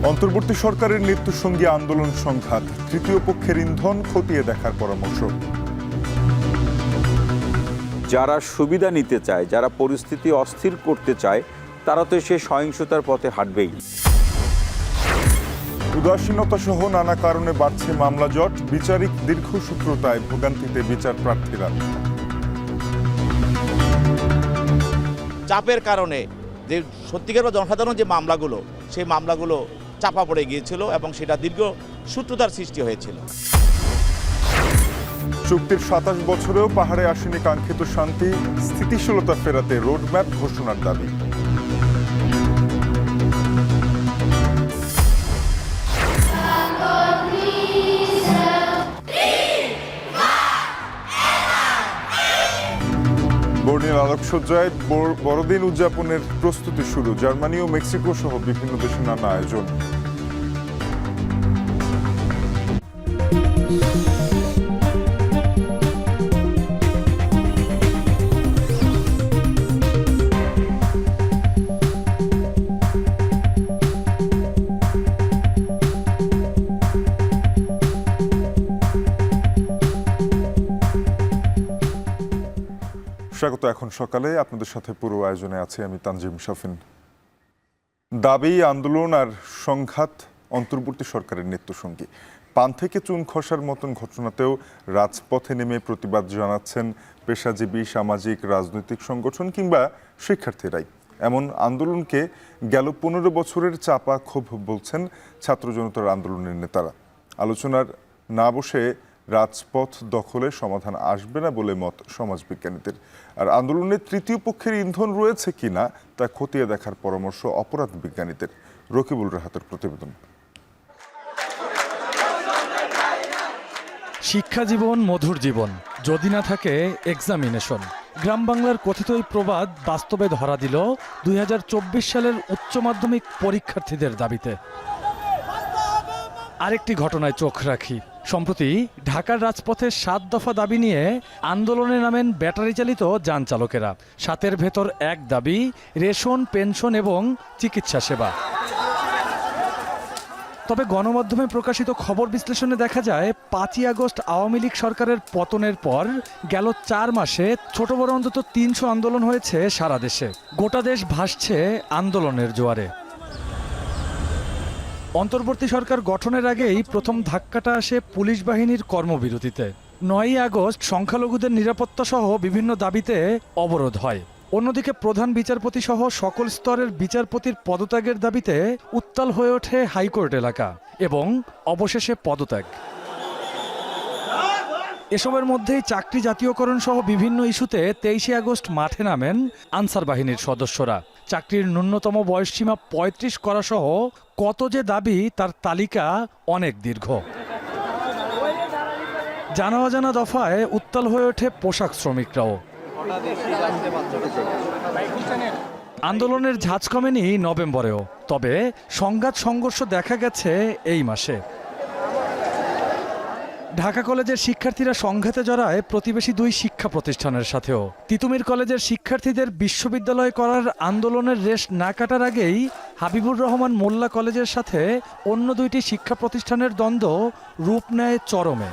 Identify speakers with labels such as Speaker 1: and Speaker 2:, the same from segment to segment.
Speaker 1: অন্তর্বর্তী সরকারের নেতৃসঙ্গী আন্দোলন সংঘাত, তৃতীয় পক্ষের ইন্ধন খতিয়ে দেখার পরামর্শ।
Speaker 2: যারা সুবিধা নিতে চায়, যারা পরিস্থিতি অস্থির করতে চায়, তারা তো সে সহিংসতার পথে হাঁটবেই।
Speaker 1: উদাসীনতা সহ নানা কারণে বাড়ছে মামলা জট, বিচারিক দীর্ঘসূত্রতায় ভোগান্তিতে বিচার প্রার্থীরা।
Speaker 3: চাপের কারণে যে সত্যিকার জনসাধারণ যে মামলাগুলো, সেই মামলাগুলো চাপা পড়ে গিয়েছিল এবং সেটা দীর্ঘ সূত্রতার সৃষ্টি হয়েছিল।
Speaker 1: চুক্তির ২৭ বছরেও পাহাড়ে আসেনি কাঙ্ক্ষিত শান্তি, স্থিতিশীলতা ফেরাতে রোডম্যাপ ঘোষণার দাবি। বর্ণিল আলোকসজ্জায় বড়দিন উদযাপনের প্রস্তুতি শুরু, জার্মানি ও মেক্সিকো সহ বিভিন্ন দেশে নানা আয়োজন। স্বাগত। এখন সকালে আপনাদের সাথে পুরো আয়োজনে আছি আমি তানজিম শাফিন। দাবি, আন্দোলন আর সংঘাত অন্তর্বর্তী সরকারের নেতৃসঙ্গী। পান থেকে চুন খসার মতন ঘটনাতেও রাজপথে নেমে প্রতিবাদ জানাচ্ছেন পেশাজীবী, সামাজিক, রাজনৈতিক সংগঠন কিংবা শিক্ষার্থীরাই। এমন আন্দোলনকে গেল ১৫ বছরের চাপা ক্ষোভ বলছেন ছাত্র জনতার আন্দোলনের নেতারা। আলোচনার না বসে রাজপথ দখলে সমাধান আসবে না বলে মত সমাজবিজ্ঞানীদের। আর আন্দোলনের তৃতীয় পক্ষের ইন্ধন রয়েছে কিনা তা খতিয়ে দেখার পরামর্শ অপরাধ বিজ্ঞানীদের। রকিবুল রাহাতের প্রতিবেদন।
Speaker 4: শিক্ষা জীবন মধুর জীবন, যদি না থাকে এক্সামিনেশন। গ্রাম বাংলার কথিত এই প্রবাদ বাস্তবে ধরা দিল ২০২৪ সালের উচ্চ মাধ্যমিক পরীক্ষার্থীদের দাবিতে। আরেকটি ঘটনায় চোখ রাখি। সম্প্রতি ঢাকার রাজপথে ৭ দফা দাবি নিয়ে আন্দোলনে নামেন ব্যাটারি চালিত যান চালকেরা। ৭-এর ভেতর এক দাবি, রেশন, পেনশন এবং চিকিৎসা সেবা। তবে গণমাধ্যমে প্রকাশিত খবর বিশ্লেষণে দেখা যায় ৫ই আগস্ট আওয়ামী লীগ সরকারের পতনের পর গেল ৪ মাসে ছোট বড় অন্তত ৩০০ আন্দোলন হয়েছে সারা দেশে। গোটা দেশ ভাসছে আন্দোলনের জোয়ারে। অন্তর্বর্তী সরকার গঠনের আগেই প্রথম ধাক্কাটা আসে পুলিশ বাহিনীর কর্মবিরতিতে। ৯ই আগস্ট সংখ্যালঘুদের নিরাপত্তা সহ বিভিন্ন দাবিতে অবরোধ হয়। অন্যদিকে প্রধান বিচারপতি সহ সকল স্তরের বিচারপতির পদত্যাগের দাবিতে উত্তাল হয়ে ওঠে হাইকোর্ট এলাকা এবং অবশেষে পদত্যাগ। এসবের মধ্যেই চাকরি জাতীয়করণ সহ বিভিন্ন ইস্যুতে ২৩শে আগস্ট মাঠে নামেন আনসার বাহিনীর সদস্যরা। চাকরির ন্যূনতম বয়সসীমা ৩৫ করা সহ কত যে দাবি, তার তালিকা অনেক দীর্ঘ। জানা অজানা দফায় উত্তাল হয়ে ওঠে পোশাক শ্রমিকরাও। আন্দোলনের ঝাঁজ কমেনি নভেম্বরেও, তবে সংঘাত সংঘর্ষ দেখা গেছে এই মাসে। ঢাকা কলেজের শিক্ষার্থীরা সংঘাতে জড়ায় প্রতিবেশী ২ শিক্ষা প্রতিষ্ঠানের সাথেও। তিতুমির কলেজের শিক্ষার্থীদের বিশ্ববিদ্যালয় করার আন্দোলনের রেশ না কাটার আগেই হাবিবুর রহমান মোল্লা কলেজের সাথে অন্য ২টি শিক্ষা প্রতিষ্ঠানের দ্বন্দ্ব রূপ নেয় চরমে।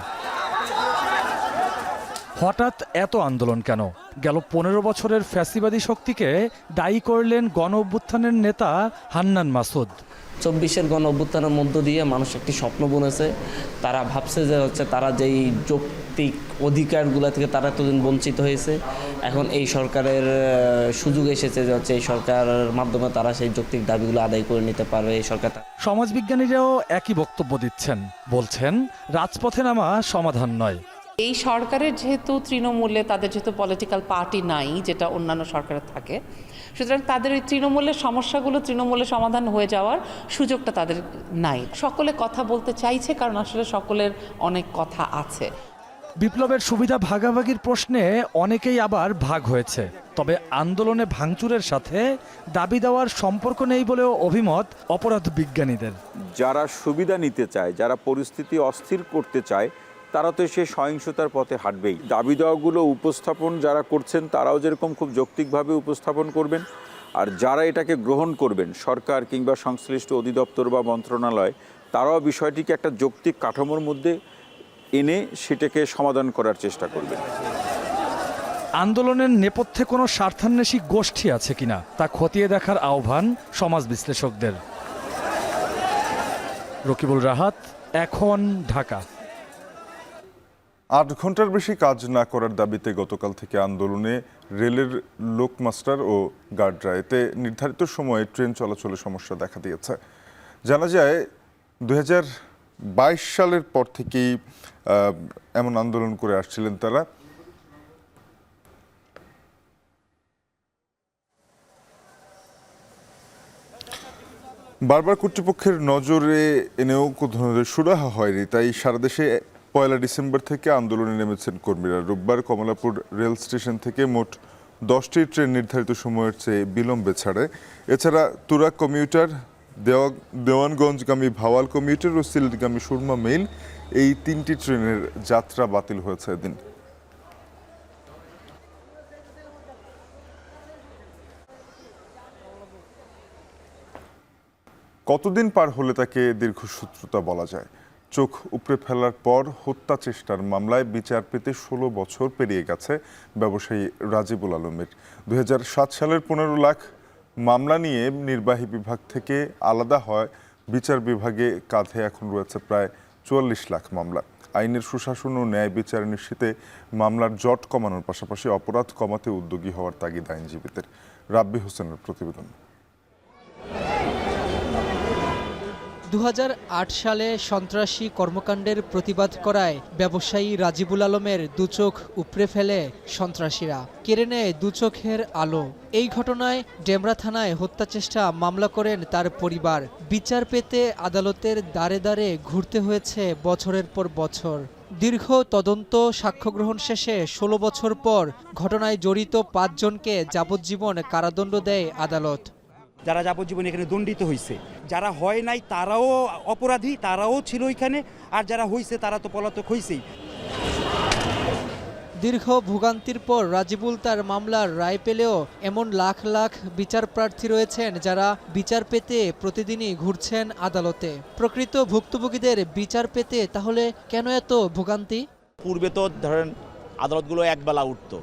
Speaker 4: হঠাৎ এত আন্দোলন কেন? গেল ১৫ বছরের ফ্যাসিবাদী শক্তিকে দায়ী করলেন গণ অভ্যুত্থানের নেতা হান্নান মাসুদ।
Speaker 5: ২৪-এর গণ অভ্যুত্থানের মধ্য দিয়ে মানুষ একটি স্বপ্ন বুনেছে। তারা ভাবছে যে তারা যেই যৌক্তিক অধিকারগুলো থেকে তারা এতদিন বঞ্চিত হয়েছে, এখন এই সরকারের সুযোগ এসেছে যে এই সরকারের মাধ্যমে তারা সেই যৌক্তিক দাবিগুলো আদায় করে নিতে পারবে। এই সরকার।
Speaker 4: সমাজবিজ্ঞানীরাও একই বক্তব্য দিচ্ছেন, বলছেন রাজপথে নামা সমাধান নয়।
Speaker 6: এই সরকারের যেহেতু তৃণমূলে তাদের যেহেতু পলিটিক্যাল পার্টি নাই, যেটা অন্যান্য সরকারের থাকে, সুতরাং তাদের এই তৃণমূলের সমস্যাগুলো তৃণমূলে সমাধান হয়ে যাওয়ার সুযোগটা তাদের নাই। সকলে কথা বলতে চাইছে কারণ আসলে সকলের অনেক কথা আছে।
Speaker 4: বিপ্লবের সুবিধা ভাগাভাগির প্রশ্নে অনেকেই আবার ভাগ হয়েছে, তবে আন্দোলনে ভাঙচুরের সাথে দাবি দেওয়ার সম্পর্ক নেই বলেও অভিমত অপরাধ বিজ্ঞানীদের।
Speaker 2: যারা সুবিধা নিতে চায়, যারা পরিস্থিতি অস্থির করতে চায়, তারা তো সে সহিংসতার পথে হাঁটবেই। দাবি দেওয়াগুলো উপস্থাপন যারা করছেন তারাও যেরকম খুব যৌক্তিকভাবে উপস্থাপন করবেন, আর যারা এটাকে গ্রহণ করবেন সরকার কিংবা সংশ্লিষ্ট অধিদপ্তর বা মন্ত্রণালয়, তারাও বিষয়টিকে একটা যৌক্তিক কাঠামোর মধ্যে এনে সেটাকে সমাধান করার চেষ্টা করবেন।
Speaker 4: আন্দোলনের নেপথ্যে কোনো স্বার্থান্বেষী গোষ্ঠী আছে কিনা তা খতিয়ে দেখার আহ্বান সমাজ বিশ্লেষকদের। রকিবুল রাহাত, এখন, ঢাকা।
Speaker 1: 8 ঘন্টার বেশি কাজ না করার দাবিতে গতকাল থেকে আন্দোলনে রেলের লোকমাস্টার ও গার্ডরা। এতে নির্ধারিত সময়ে ট্রেন চলাচলে সমস্যা দেখা দিয়েছে। জানা যায় 2022 সালের পর থেকেই এমন আন্দোলন করে আসছিলেন তারা। বারবার কর্তৃপক্ষের নজরে এনেও কোনো ধরনের সুরাহা হয়নি, তাই সারা দেশে 1 ডিসেম্বর থেকে আন্দোলনে নেমেছেন কর্মীরা। রোববার কমলাপুর রেল স্টেশন থেকে মোট 10টি ট্রেন নির্ধারিত সময়ের চেয়ে বিলম্বে ছাড়ে। এছাড়া তুরাগ কমিউটার, দেওয়ানগঞ্জগামী ভাওয়াল কমিউটার ও সিলেটগামী সুরমা মেইল, এই 3টি ট্রেনের যাত্রা বাতিল হয়েছে এদিন। কতদিন পার হলে তাকে দীর্ঘসূত্রতা বলা যায়? চোখ উপড়ে ফেলার পর হত্যা চেষ্টার মামলায় বিচার পেতে 16 বছর পেরিয়ে গেছে ব্যবসায়ী রাজিবুল আলমের। 2007 সালের 15 লাখ মামলা নিয়ে নির্বাহী বিভাগ থেকে আলাদা হয় বিচার বিভাগে। কাঁধে এখন রয়েছে প্রায় 44 লাখ মামলা। আইনের সুশাসন ও ন্যায় বিচার নিশ্চিতে মামলার জট কমানোর পাশাপাশি অপরাধ কমাতে উদ্যোগী হওয়ার তাগিদ আইনজীবীদের। রাব্বি হোসেনের প্রতিবেদন।
Speaker 7: 2008 সালে সন্ত্রাসী কর্মকাণ্ডের প্রতিবাদ করায় ব্যবসায়ী রাজিবুল আলমের দুচোখ উপড়ে ফেলে সন্ত্রাসীরা, কেড়ে নেয় দুচোখের আলো। এই ঘটনায় ডেমরা থানায় হত্যাচেষ্টা মামলা করেন তার পরিবার। বিচার পেতে আদালতের দ্বারে দ্বারে ঘুরতে হয়েছে বছরের পর বছর। দীর্ঘ তদন্ত সাক্ষ্য গ্রহণ শেষে 16 বছর পর ঘটনায় জড়িত 5 জনকে যাবজ্জীবন কারাদণ্ড দেয় আদালত।
Speaker 8: যারা যাবজ্জীবন এখানে দণ্ডিত হয়েছে, যারা হয় নাই তারাও অপরাধী, তারাও ছিল এখানে, আর যারা হয়েছে তারা তো পলাতক হয়েছেই।
Speaker 7: দীর্ঘ ভোগান্তির পর রাজিবুল তার মামলার রায় পেলেও এমন লাখ লাখ বিচার প্রার্থী রয়েছেন যারা বিচার পেতে প্রতিদিনই ঘুরছেন আদালতে। প্রকৃত ভুক্তভোগীদের বিচার পেতে তাহলে কেন এত ভোগান্তি?
Speaker 3: পূর্বে তো ধরেন আদালতগুলো একবেলা উঠতো,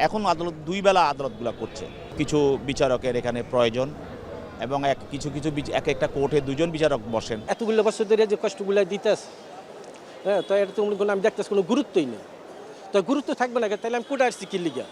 Speaker 3: এখন আদালত 2 বেলা আদালতগুলো করছে। কিছু বিচারকের এখানে প্রয়োজন এবং কিছু এক একটা কোর্টে 2 জন বিচারক বসেন।
Speaker 9: এতগুলো বছর ধরে যে কষ্টগুলো দিতেছে, হ্যাঁ, তো এটা তো আমি দেখতেছি কোনো গুরুত্বই নেই। তো গুরুত্ব থাকবে না, তাহলে আমি কোর্টে আসছি কি লিগা?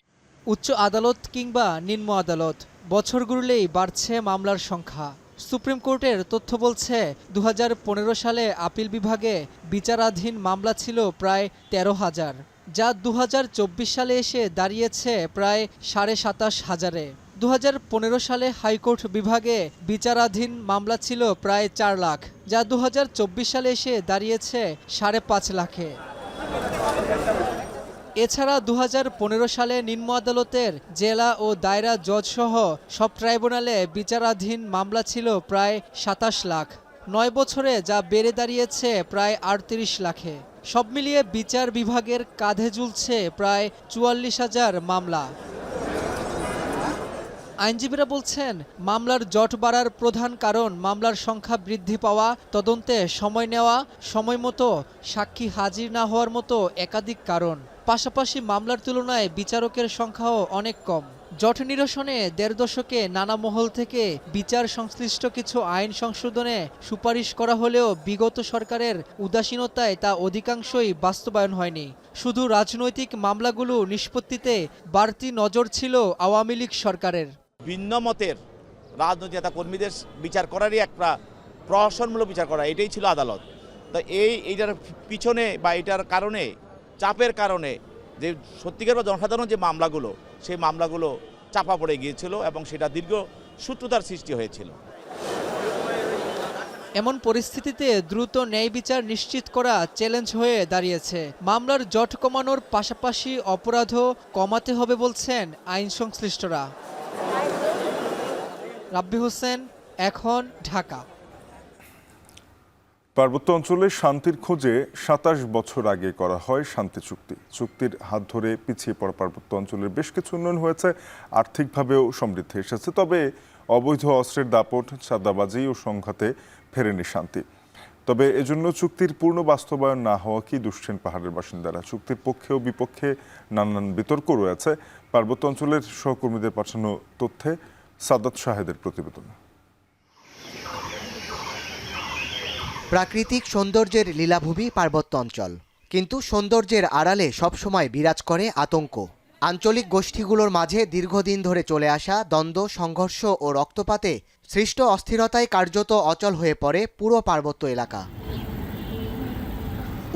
Speaker 7: উচ্চ আদালত কিংবা নিম্ন আদালত, বছর ঘুরলেই বাড়ছে মামলার সংখ্যা। সুপ্রিম কোর্টের তথ্য বলছে 2015 সালে আপিল বিভাগে বিচারাধীন মামলা ছিল প্রায় 13,000, যা 2024 সালে এসে দাঁড়িয়েছে প্রায় 27,500-এ। 2015 সালে হাইকোর্ট বিভাগে বিচারাধীন মামলা ছিল প্রায় 4 লাখ, যা 2024 সালে এসে দাঁড়িয়েছে 5.5 লাখে। এছাড়া 2015 সালে নিম্ন আদালতের জেলা ও দায়রা জজ সহ সব ট্রাইব্যুনালে বিচারাধীন মামলা ছিল প্রায় 27 লাখ। 9 বছরে যা বেড়ে দাঁড়িয়েছে প্রায় 38 লাখে। সব মিলিয়ে বিচার বিভাগের কাঁধে ঝুলছে প্রায় 44,000 মামলা। আইনজীবীরা বলছেন, মামলার জট বাড়ার প্রধান কারণ মামলার সংখ্যা বৃদ্ধি পাওয়া, তদন্তে সময় নেওয়া, সময়মতো সাক্ষী হাজির না হওয়ার মতো একাধিক কারণ। পাশাপাশি মামলার তুলনায় বিচারকের সংখ্যাও অনেক কম। জট নিরসনে 1.5 দশকে নানা মহল থেকে বিচার সংশ্লিষ্ট কিছু আইন সংশোধনে সুপারিশ করা হলেও বিগত সরকারের উদাসীনতায় তা অধিকাংশই বাস্তবায়ন হয়নি। শুধু রাজনৈতিক মামলাগুলো নিষ্পত্তিতে বাড়তি নজর ছিল আওয়ামী লীগ সরকারের।
Speaker 3: ভিন্ন মতের রাজনৈতিক নেতা কর্মীদের বিচার করারই একটা প্রহসনমূলক বিচার করা, এটাই ছিল আদালত। তো এইটার পিছনে বা এটার কারণে, চাপের কারণে যে সত্যিকার বা জনসাধারণ যে মামলাগুলো, সেই মামলাগুলো চাপা পড়ে গিয়েছিল এবং সেটা দীর্ঘ সূত্রতার সৃষ্টি হয়েছিল।
Speaker 7: এমন পরিস্থিতিতে দ্রুত ন্যায় বিচার নিশ্চিত করা চ্যালেঞ্জ হয়ে দাঁড়িয়েছে। মামলার জট কমানোর পাশাপাশি অপরাধও কমাতে হবে বলছেন আইন সংশ্লিষ্টরা। রাব্বি হোসেন, এখন, ঢাকা।
Speaker 1: পার্বত্য অঞ্চলে শান্তির খোঁজে ২৭ বছর আগে করা হয় শান্তি চুক্তি। চুক্তির হাত ধরে পিছিয়ে পড়া পার্বত্য অঞ্চলের বেশ কিছু উন্নয়ন হয়েছে, আর্থিকভাবেও সমৃদ্ধি এসেছে। তবে অবৈধ অস্ত্রের দাপট, চাঁদাবাজি ও সংঘাতে ফেরেনি শান্তি। তবে এজন্য চুক্তির পূর্ণ বাস্তবায়ন না হওয়া কি দুশ্চিন্তা পাহাড়ের বাসিন্দারা। চুক্তির পক্ষে ও বিপক্ষে নানান বিতর্ক রয়েছে। পার্বত্য অঞ্চলের সহকর্মীদের পাঠানো তথ্যে সাদাত শাহেদের প্রতিবেদন।
Speaker 10: প্রাকৃতিক সৌন্দর্যের লীলাভূমি পার্বত্য অঞ্চল, কিন্তু সৌন্দর্যের আড়ালে সবসময় বিরাজ করে আতঙ্ক। আঞ্চলিক গোষ্ঠীগুলোর মাঝে দীর্ঘদিন ধরে চলে আসা দ্বন্দ্ব, সংঘর্ষ ও রক্তপাতে সৃষ্ট অস্থিরতায় কার্যত অচল হয়ে পড়ে পুরো পার্বত্য এলাকা।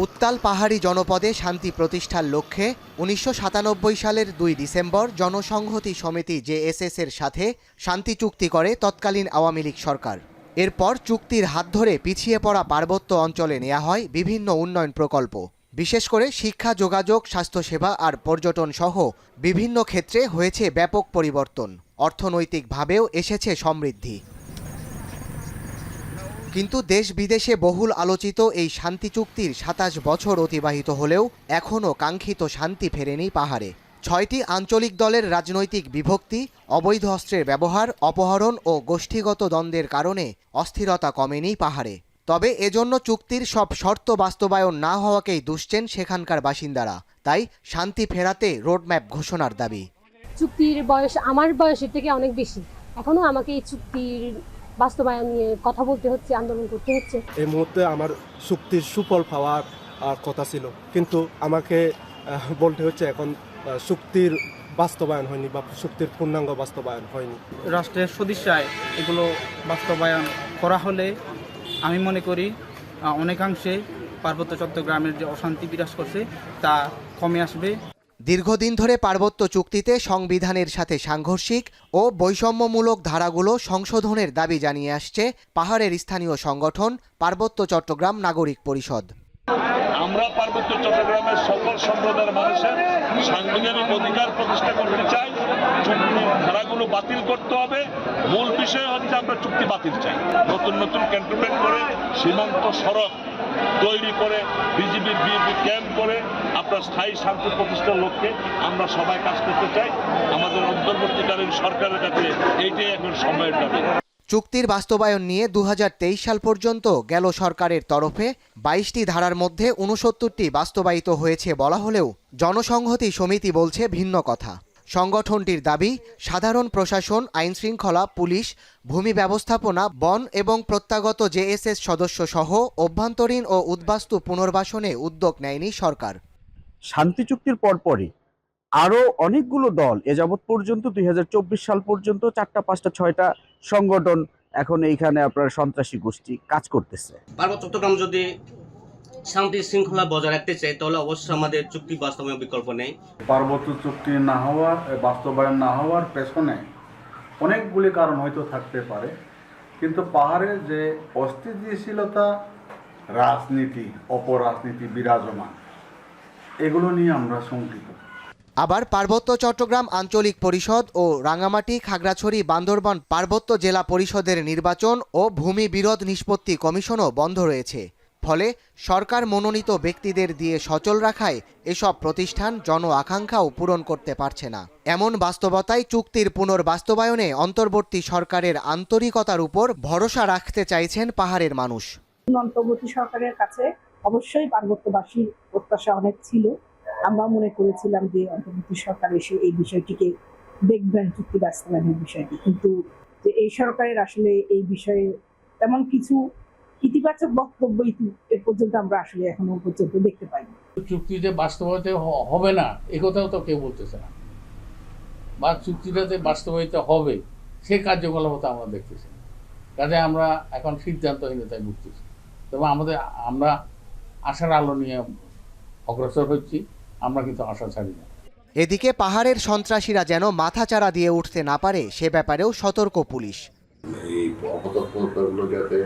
Speaker 10: উত্তাল পাহাড়ি জনপদে শান্তি প্রতিষ্ঠার লক্ষ্যে ১৯৯৭ সালের ২ ডিসেম্বর জনসংহতি সমিতি জেএসএস-এর সাথে শান্তি চুক্তি করে তৎকালীন আওয়ামী লীগ সরকার। এরপর চুক্তির হাত ধরে পিছিয়ে পড়া পার্বত্য অঞ্চলে নেওয়া হয় বিভিন্ন উন্নয়ন প্রকল্প। বিশেষ করে শিক্ষা, যোগাযোগ, স্বাস্থ্যসেবা আর পর্যটন সহ বিভিন্ন ক্ষেত্রে হয়েছে ব্যাপক পরিবর্তন। অর্থনৈতিকভাবেও এসেছে সমৃদ্ধি। কিন্তু দেশ বিদেশে বহুল আলোচিত এই শান্তি চুক্তির ২৭ বছর অতিবাহিত হলেও এখনও কাঙ্ক্ষিত শান্তি ফেরেনি পাহাড়ে। ৬টি আঞ্চলিক দলের রাজনৈতিক বিভক্তি, অবৈধ অস্ত্রের ব্যবহার, অপহরণ ও গোষ্ঠীগত দ্বন্দ্বের কারণে অস্থিরতা কমেনি পাহাড়ে। তবে এজন্য চুক্তির সব শর্ত বাস্তবায়ন না হওয়াকেই দুষছেন সেখানকার বাসিন্দারা। তাই শান্তি ফেরাতে রোডম্যাপ ঘোষণার দাবি।
Speaker 11: চুক্তির বয়স আমার বয়সের থেকে অনেক বেশি, এখনো আমাকে এই চুক্তির বাস্তবায়ন নিয়ে কথা বলতে হচ্ছে, আন্দোলন করতে হচ্ছে।
Speaker 12: এই মুহূর্তে আমার চুক্তির সুফল পাওয়ার কথা ছিল, কিন্তু আমাকে বলতে হচ্ছে এখন চুক্তির বাস্তবায়ন হয়নি বা চুক্তির পূর্ণাঙ্গ বাস্তবায়ন হয়নি।
Speaker 13: রাষ্ট্রের সদিচ্ছায় এগুলো বাস্তবায়ন করা হলে আমি মনে করি অনেকাংশে পার্বত্য চট্টগ্রামের যে অশান্তি বিরাজ করছে তা কমে আসবে।
Speaker 10: দীর্ঘদিন ধরে পার্বত্য চুক্তিতে সংবিধানের সাথে সাংঘর্ষিক ও বৈষম্যমূলক ধারাগুলো সংশোধনের দাবি জানিয়ে আসছে পাহাড়ের স্থানীয় সংগঠন পার্বত্য চট্টগ্রাম নাগরিক পরিষদ।
Speaker 14: আমরা পার্বত্য চট্টগ্রামের সকল সম্প্রদায়ের মানুষের সাংবিধানিক অধিকার প্রতিষ্ঠা করতে চাই। চুক্তির ধারাগুলো বাতিল করতে হবে। মূল বিষয় হচ্ছে আমরা চুক্তি বাতিল চাই। নতুন নতুন ক্যান্টনমেন্ট করে, সীমান্ত সড়ক তৈরি করে, বিজিবি ক্যাম্প করে আপনার স্থায়ী শান্তি প্রতিষ্ঠার লক্ষ্যে আমরা সবাই কাজ করতে চাই। আমাদের অন্তর্বর্তীকালীন সরকারের কাছে এইটাই এখন সময়ের দাবি।
Speaker 10: চুক্তির বাস্তবায়ন নিয়ে ২০২৩ সাল পর্যন্ত গেল সরকারের তরফে ২২টি ধারার মধ্যে ৬৯টি বাস্তবায়িত হয়েছে বলা হলেও জনসংহতি সমিতি বলছে ভিন্ন কথা। সংগঠনটির দাবি, সাধারণ প্রশাসন, আইনশৃঙ্খলা, পুলিশ, ভূমি ব্যবস্থাপনা, বন এবং প্রত্যাগত জেএসএস সদস্য সহ অভ্যন্তরীণ ও উদ্বাস্তু পুনর্বাসনে উদ্যোগ নেয়নি সরকার।
Speaker 15: শান্তি চুক্তির পরপরই আরও অনেকগুলো দল এ যাবৎ পর্যন্ত ২০২৪ সাল পর্যন্ত ৪টা, ৫টা, 6টা সংগঠন এখন এইখানে আপনার সন্ত্রাসী গোষ্ঠী কাজ করতেছে।
Speaker 16: পার্বত্য চট্টগ্রাম যদি শান্তি শৃঙ্খলা বজায় রাখতে চাই তাহলে অবশ্যই আমাদের চুক্তি বাস্তবায়নের বিকল্প নেই।
Speaker 17: পার্বত্য চুক্তি না হওয়ার, বাস্তবায়ন না হওয়ার পেছনে অনেকগুলি কারণ হয়তো থাকতে পারে, কিন্তু পাহাড়ে যে অস্থিতিশীলতা, রাজনীতি, অপরাজনীতি বিরাজমান, এগুলো নিয়ে আমরা শঙ্কিত।
Speaker 10: আবার পার্বত্য চট্টগ্রাম আঞ্চলিক পরিষদ ও রাঙামাটি, খাগড়াছড়ি, বান্দরবান পার্বত্য জেলা পরিষদের নির্বাচন ও ভূমি বিরোধ নিষ্পত্তি কমিশনও বন্ধ রয়েছে। ফলে সরকার মনোনীত ব্যক্তিদের দিয়ে সচল রাখায় এসব প্রতিষ্ঠান জন আকাঙ্ক্ষাও পূরণ করতে পারছে না। এমন বাস্তবতায় চুক্তির পুনর্বাস্তবায়নে অন্তর্বর্তী সরকারের আন্তরিকতার উপর ভরসা রাখতে চাইছেন পাহাড়ের মানুষ।
Speaker 18: অন্তর্বর্তী সরকারের কাছে অবশ্যই পার্বত্যবাসীর প্রত্যাশা অনেক ছিল। আমরা মনে করেছিলাম যে অন্তর্বর্তী সরকার এসে এই বিষয়টিকে দেখবেন, চুক্তি বাস্তবায়নের বিষয়টি, কিন্তু যে এই সরকারের আসলে এই বিষয়ে তেমন কিছু ইতিবাচক বক্তব্য এ পর্যন্ত আমরা আসলে এখনো পর্যন্ত দেখতে পাইনি।
Speaker 19: চুক্তিতে বাস্তবায়িত হবে না এ কথাও তো কেউ বলতেছে না, বা চুক্তিটাতে বাস্তবায়িত হবে সে কার্যকলাপতা আমরা দেখতেছি। কাজে আমরা এখন সিদ্ধান্তহীনতায় ভুগতেছি। তবে আমরা আশার আলো নিয়ে অগ্রসর হচ্ছি, আমরা কিন্তু আশা ছাড়ি না।
Speaker 10: এদিকে পাহাড়ের সন্ত্রাসীরা যেন মাথাচাড়া দিয়ে উঠতে না পারে সে ব্যাপারেও সতর্ক পুলিশ।
Speaker 20: এই অপতৎপরতাগুলো যাতে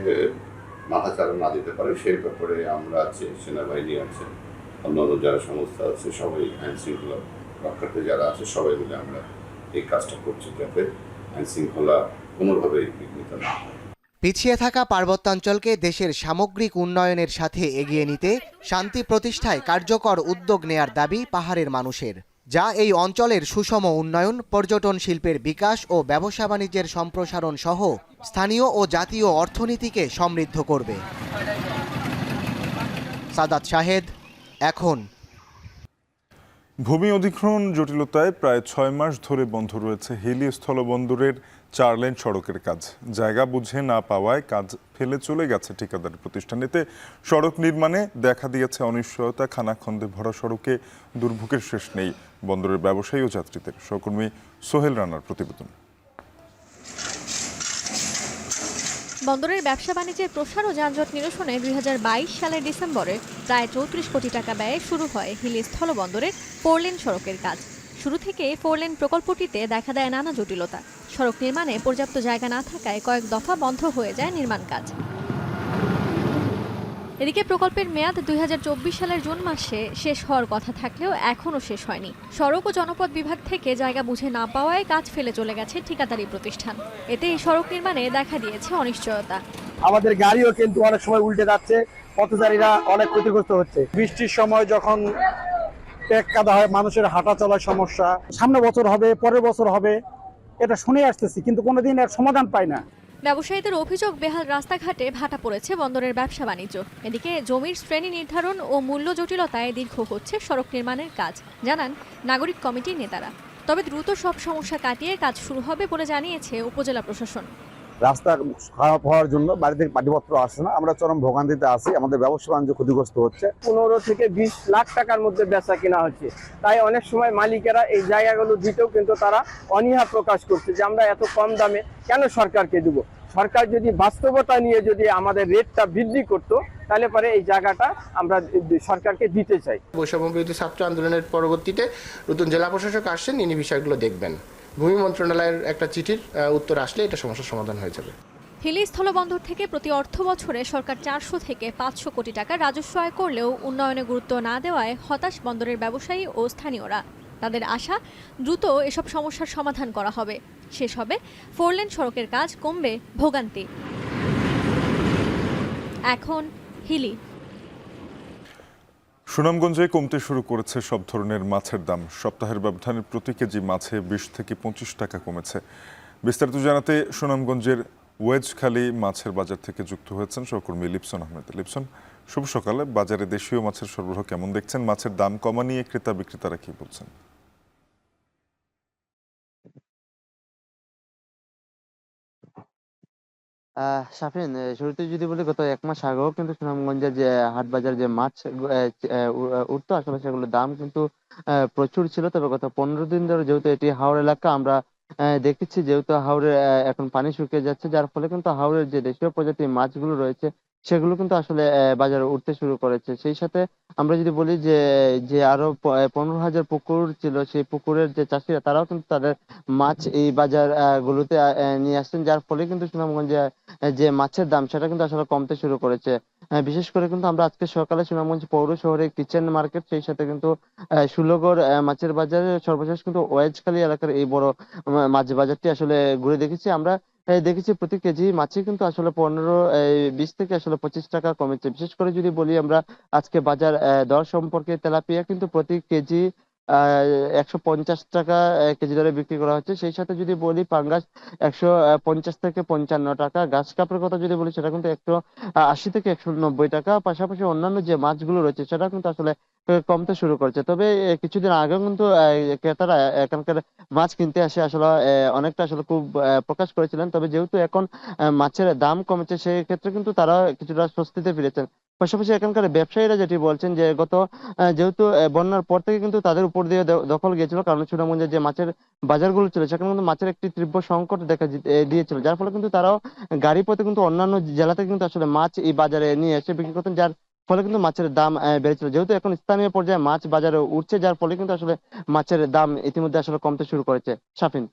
Speaker 20: মাথাচাড়া না দিতে পারে সেই ব্যাপারে আমরা আছি, সেনাবাহিনী আছে, অন্যান্য যারা সংস্থা আছে, সবাই আইন শৃঙ্খলা রক্ষার্থে যারা আছে সবাই মিলে আমরা এই কাজটা করছি যাতে আইন শৃঙ্খলা কোনোভাবেই বিঘ্নিত না হয়।
Speaker 10: পিছিয়ে থাকা পার্বত্যাঞ্চলকে দেশের সামগ্রিক উন্নয়নের সাথে এগিয়ে নিতে শান্তি প্রতিষ্ঠায় কার্যকর উদ্যোগ নেয়ার দাবি পাহাড়ের মানুষের, যা এই অঞ্চলের সুষম উন্নয়ন, পর্যটন শিল্পের বিকাশ ও ব্যবসা বাণিজ্যের সম্প্রসারণ সহ স্থানীয় ও জাতীয় অর্থনীতিকে সমৃদ্ধ করবে। সাদাত শাহেদ, এখন।
Speaker 1: ভূমি অধিগ্রহণ জটিলতায় প্রায় 6 মাস ধরে বন্ধ রয়েছে হিলি স্থলবন্দরের 4 লেন সড়কের কাজ। জায়গা বুঝে না পাওয়ায় কাজ ফেলে চলে গেছে ঠিকাদারি প্রতিষ্ঠান। এতে সড়ক নির্মাণে দেখা দিয়েছে অনিশ্চয়তা, খানাখন্দে ভরা সড়কে দুর্ভোগের শেষ নেই বন্দরের ব্যবসায়ী ও যাত্রীদের। সহকর্মী সোহেল রানার প্রতিবেদন।
Speaker 21: বন্দরের ব্যবসা বাণিজ্যের প্রসার ও যানজট নিরসনে 2022 সালের ডিসেম্বরে প্রায় 34 কোটি টাকা ব্যয়ে শুরু হয় হিলি স্থলবন্দরের 4 লেন সড়কের কাজ। শুরু থেকে 4 লেন প্রকল্পটিতে দেখা দেয় নানা জটিলতা। সড়ক নির্মাণে পর্যাপ্ত জায়গা না থাকায় কয়েক দফা বন্ধ হয়ে যায় নির্মাণ কাজ। এদিকে প্রকল্পের মেয়াদ 2024 সালের জুন মাসে শেষ হওয়ার কথা থাকলেও এখনও শেষ হয়নি। সড়ক ও জনপথ বিভাগ থেকে জায়গা বুঝে না পাওয়ায় কাজ ফেলে চলে গেছে ঠিকাদারি প্রতিষ্ঠান। এতে এই সড়ক নির্মাণে দেখা দিয়েছে অনিশ্চয়তা।
Speaker 22: আমাদের গাড়িও কিন্তু অনেক সময় উল্টে যাচ্ছে, পথচারীরা অনেক ক্ষতিগ্রস্ত হচ্ছে। বৃষ্টির সময় যখন পেক কাদা হয়, মানুষের হাঁটা চলার সমস্যা। সামনে বছর হবে, পরের বছর হবে, এটা শুনে আসতেছি, কিন্তু কোনোদিন এর সমাধান পাই না।
Speaker 21: ব্যবসায়ীদের অভিযোগ, বেহাল রাস্তাঘাটে ভাটা পড়েছে বন্দরের ব্যবসা বাণিজ্য। এদিকে জমির শ্রেণী নির্ধারণ ও মূল্য জটিলতায় দীর্ঘ হচ্ছে সড়ক নির্মাণের কাজ, জানান নাগরিক কমিটির নেতারা। তবে দ্রুত সব সমস্যা কাটিয়ে কাজ শুরু হবে বলে জানিয়েছে উপজেলা প্রশাসন।
Speaker 22: রাস্তা খারাপ হওয়ার জন্য বাড়ি থেকে পাটিপত্র আসছে না, আমরা চরম ভোগান্তিতে আছি, আমাদের ব্যবসা বাণিজ্য ক্ষতিগ্রস্ত হচ্ছে।
Speaker 23: 15 থেকে 20 লাখ টাকার মধ্যে বেচা কিনা হচ্ছে। তাই অনেক সময় মালিকেরা এই জায়গাগুলো দিতেও কিন্তু তারা অনীহা প্রকাশ করছে যে আমরা এত কম দামে কেন সরকারকে দেব। সরকার যদি বাস্তবতা নিয়ে যদি আমাদের রেটটা বৃদ্ধি করতো, তাহলে পরে এই জায়গাটা আমরা সরকারকে দিতে চাই।
Speaker 24: বৈষম্য বিরোধী ছাত্র আন্দোলনের পরবর্তীতে নতুন জেলা প্রশাসক আসছেন, ইনি বিষয়গুলো দেখবেন। ভূমি মন্ত্রণালয়ের একটা চিঠির উত্তর আসলে এটা সমস্যার সমাধান হয়ে যাবে।
Speaker 21: হিলি স্থলবন্দর থেকে প্রতি অর্থ বছরে সরকার 400 থেকে 500 কোটি টাকা রাজস্ব আয় করলেও উন্নয়নে গুরুত্ব না দেওয়ায় হতাশ বন্দরের ব্যবসায়ী ও স্থানীয়রা। তাদের আশা, দ্রুত এসব সমস্যার সমাধান করা হবে, শেষ হবে 4 লেন সড়কের কাজ, কমবে ভোগান্তি। এখন হিলি।
Speaker 1: সুনামগঞ্জে কমতে শুরু করেছে সব ধরনের মাছের দাম। সপ্তাহের ব্যবধানে প্রতি কেজি মাছে 20 থেকে 25 টাকা কমেছে। বিস্তারিত জানাতে সুনামগঞ্জের ওয়েজখালী মাছের বাজার থেকে যুক্ত হয়েছেন সহকর্মী লিপসন আহমেদ। লিপসন, শুভ সকালে। বাজারে দেশীয় মাছের সরবরাহ কেমন দেখছেন? মাছের দাম কমা নিয়ে ক্রেতা বিক্রেতারা কি বলছেন?
Speaker 25: শাফিন, শুরুতে যদি বলি, গত 1 মাস আগেও কিন্তু সুনামগঞ্জের যে হাট বাজার যে মাছ উঠতো, আসলে সেগুলোর দাম কিন্তু প্রচুর ছিল। তবে গত 15 দিন ধরে, যেহেতু এটি হাওর এলাকা, আমরা দেখেছি যেহেতু হাওরে এখন পানি শুকিয়ে যাচ্ছে, যার ফলে কিন্তু হাওরের যে দেশীয় প্রজাতির মাছগুলো রয়েছে সেগুলো কিন্তু আসলে বাজারে উঠতে শুরু করেছে। সেই সাথে আমরা যদি বলি যে যে আরো 15,000 পুকুর ছিল, সেই পুকুরের যে চাষিরা তারাও কিন্তু তাদের মাছ এই বাজার গুলোতে নিয়ে আসছেন, যার ফলে কিন্তু সুনামগঞ্জে যে মাছের দাম সেটা কিন্তু আসলে কমতে শুরু করেছে। বিশেষ করে কিন্তু আমরা আজকে সকালে সুনামগঞ্জ পৌর শহরে কিচেন মার্কেট, সেই সাথে কিন্তু ষোলগড় মাছের বাজারে, সর্বশেষ কিন্তু ওয়েজখালী এলাকার এই বড় মাছ বাজারটি আসলে ঘুরে দেখেছি। আমরা দেখেছি প্রতি কেজি মাছে কিন্তু আসলে 20 থেকে আসলে 25 টাকা কমেছে। বিশেষ করে যদি বলি আমরা আজকে বাজার দর সম্পর্কে, তেলাপিয়া কিন্তু প্রতি কেজি 150 টাকা কেজি দরে বিক্রি করা হচ্ছে। সেই সাথে যদি বলি পাঙ্গাস 150 থেকে 55 টাকা। ঘাস কাপের কথা যদি বলি, সেটা কিন্তু 180 থেকে 190 টাকা। পাশাপাশি অন্যান্য যে মাছগুলো রয়েছে সেটা কিন্তু আসলে কমতে শুরু করেছে। তবে কিছুদিন আগেও কিন্তু ক্রেতারা এখানকার মাছ কিনতে আসে আসলে অনেকটা আসলে খুব প্রকাশ করেছিলেন। তবে যেহেতু এখন মাছের দাম কমেছে, সেই ক্ষেত্রে কিন্তু তারা কিছুটা স্বস্তিতে ফিরেছেন। পাশাপাশি এখানকার ব্যবসায়ীরা যেটি বলছেন যে যেহেতু বন্যার পর থেকে কিন্তু তাদের উপর দিয়ে দখল গিয়েছিল, কারণ সুনামগঞ্জের যে মাছের বাজারগুলো ছিল সেখানে কিন্তু মাছের একটি তীব্র সংকট দেখা দিয়েছিল, যার ফলে কিন্তু তারাও গাড়ি পথে কিন্তু অন্যান্য জেলা থেকে কিন্তু আসলে মাছ এই বাজারে নিয়ে এসে বিক্রি করতেন, যার ফলে কিন্তু মাছের দাম বেড়েছিল। যেহেতু এখন স্থানীয় পর্যায়ে মাছ বাজারে উঠছে, যার ফলে কিন্তু আসলে মাছের দাম ইতিমধ্যে আসলে কমতে শুরু করেছে। শাফিন।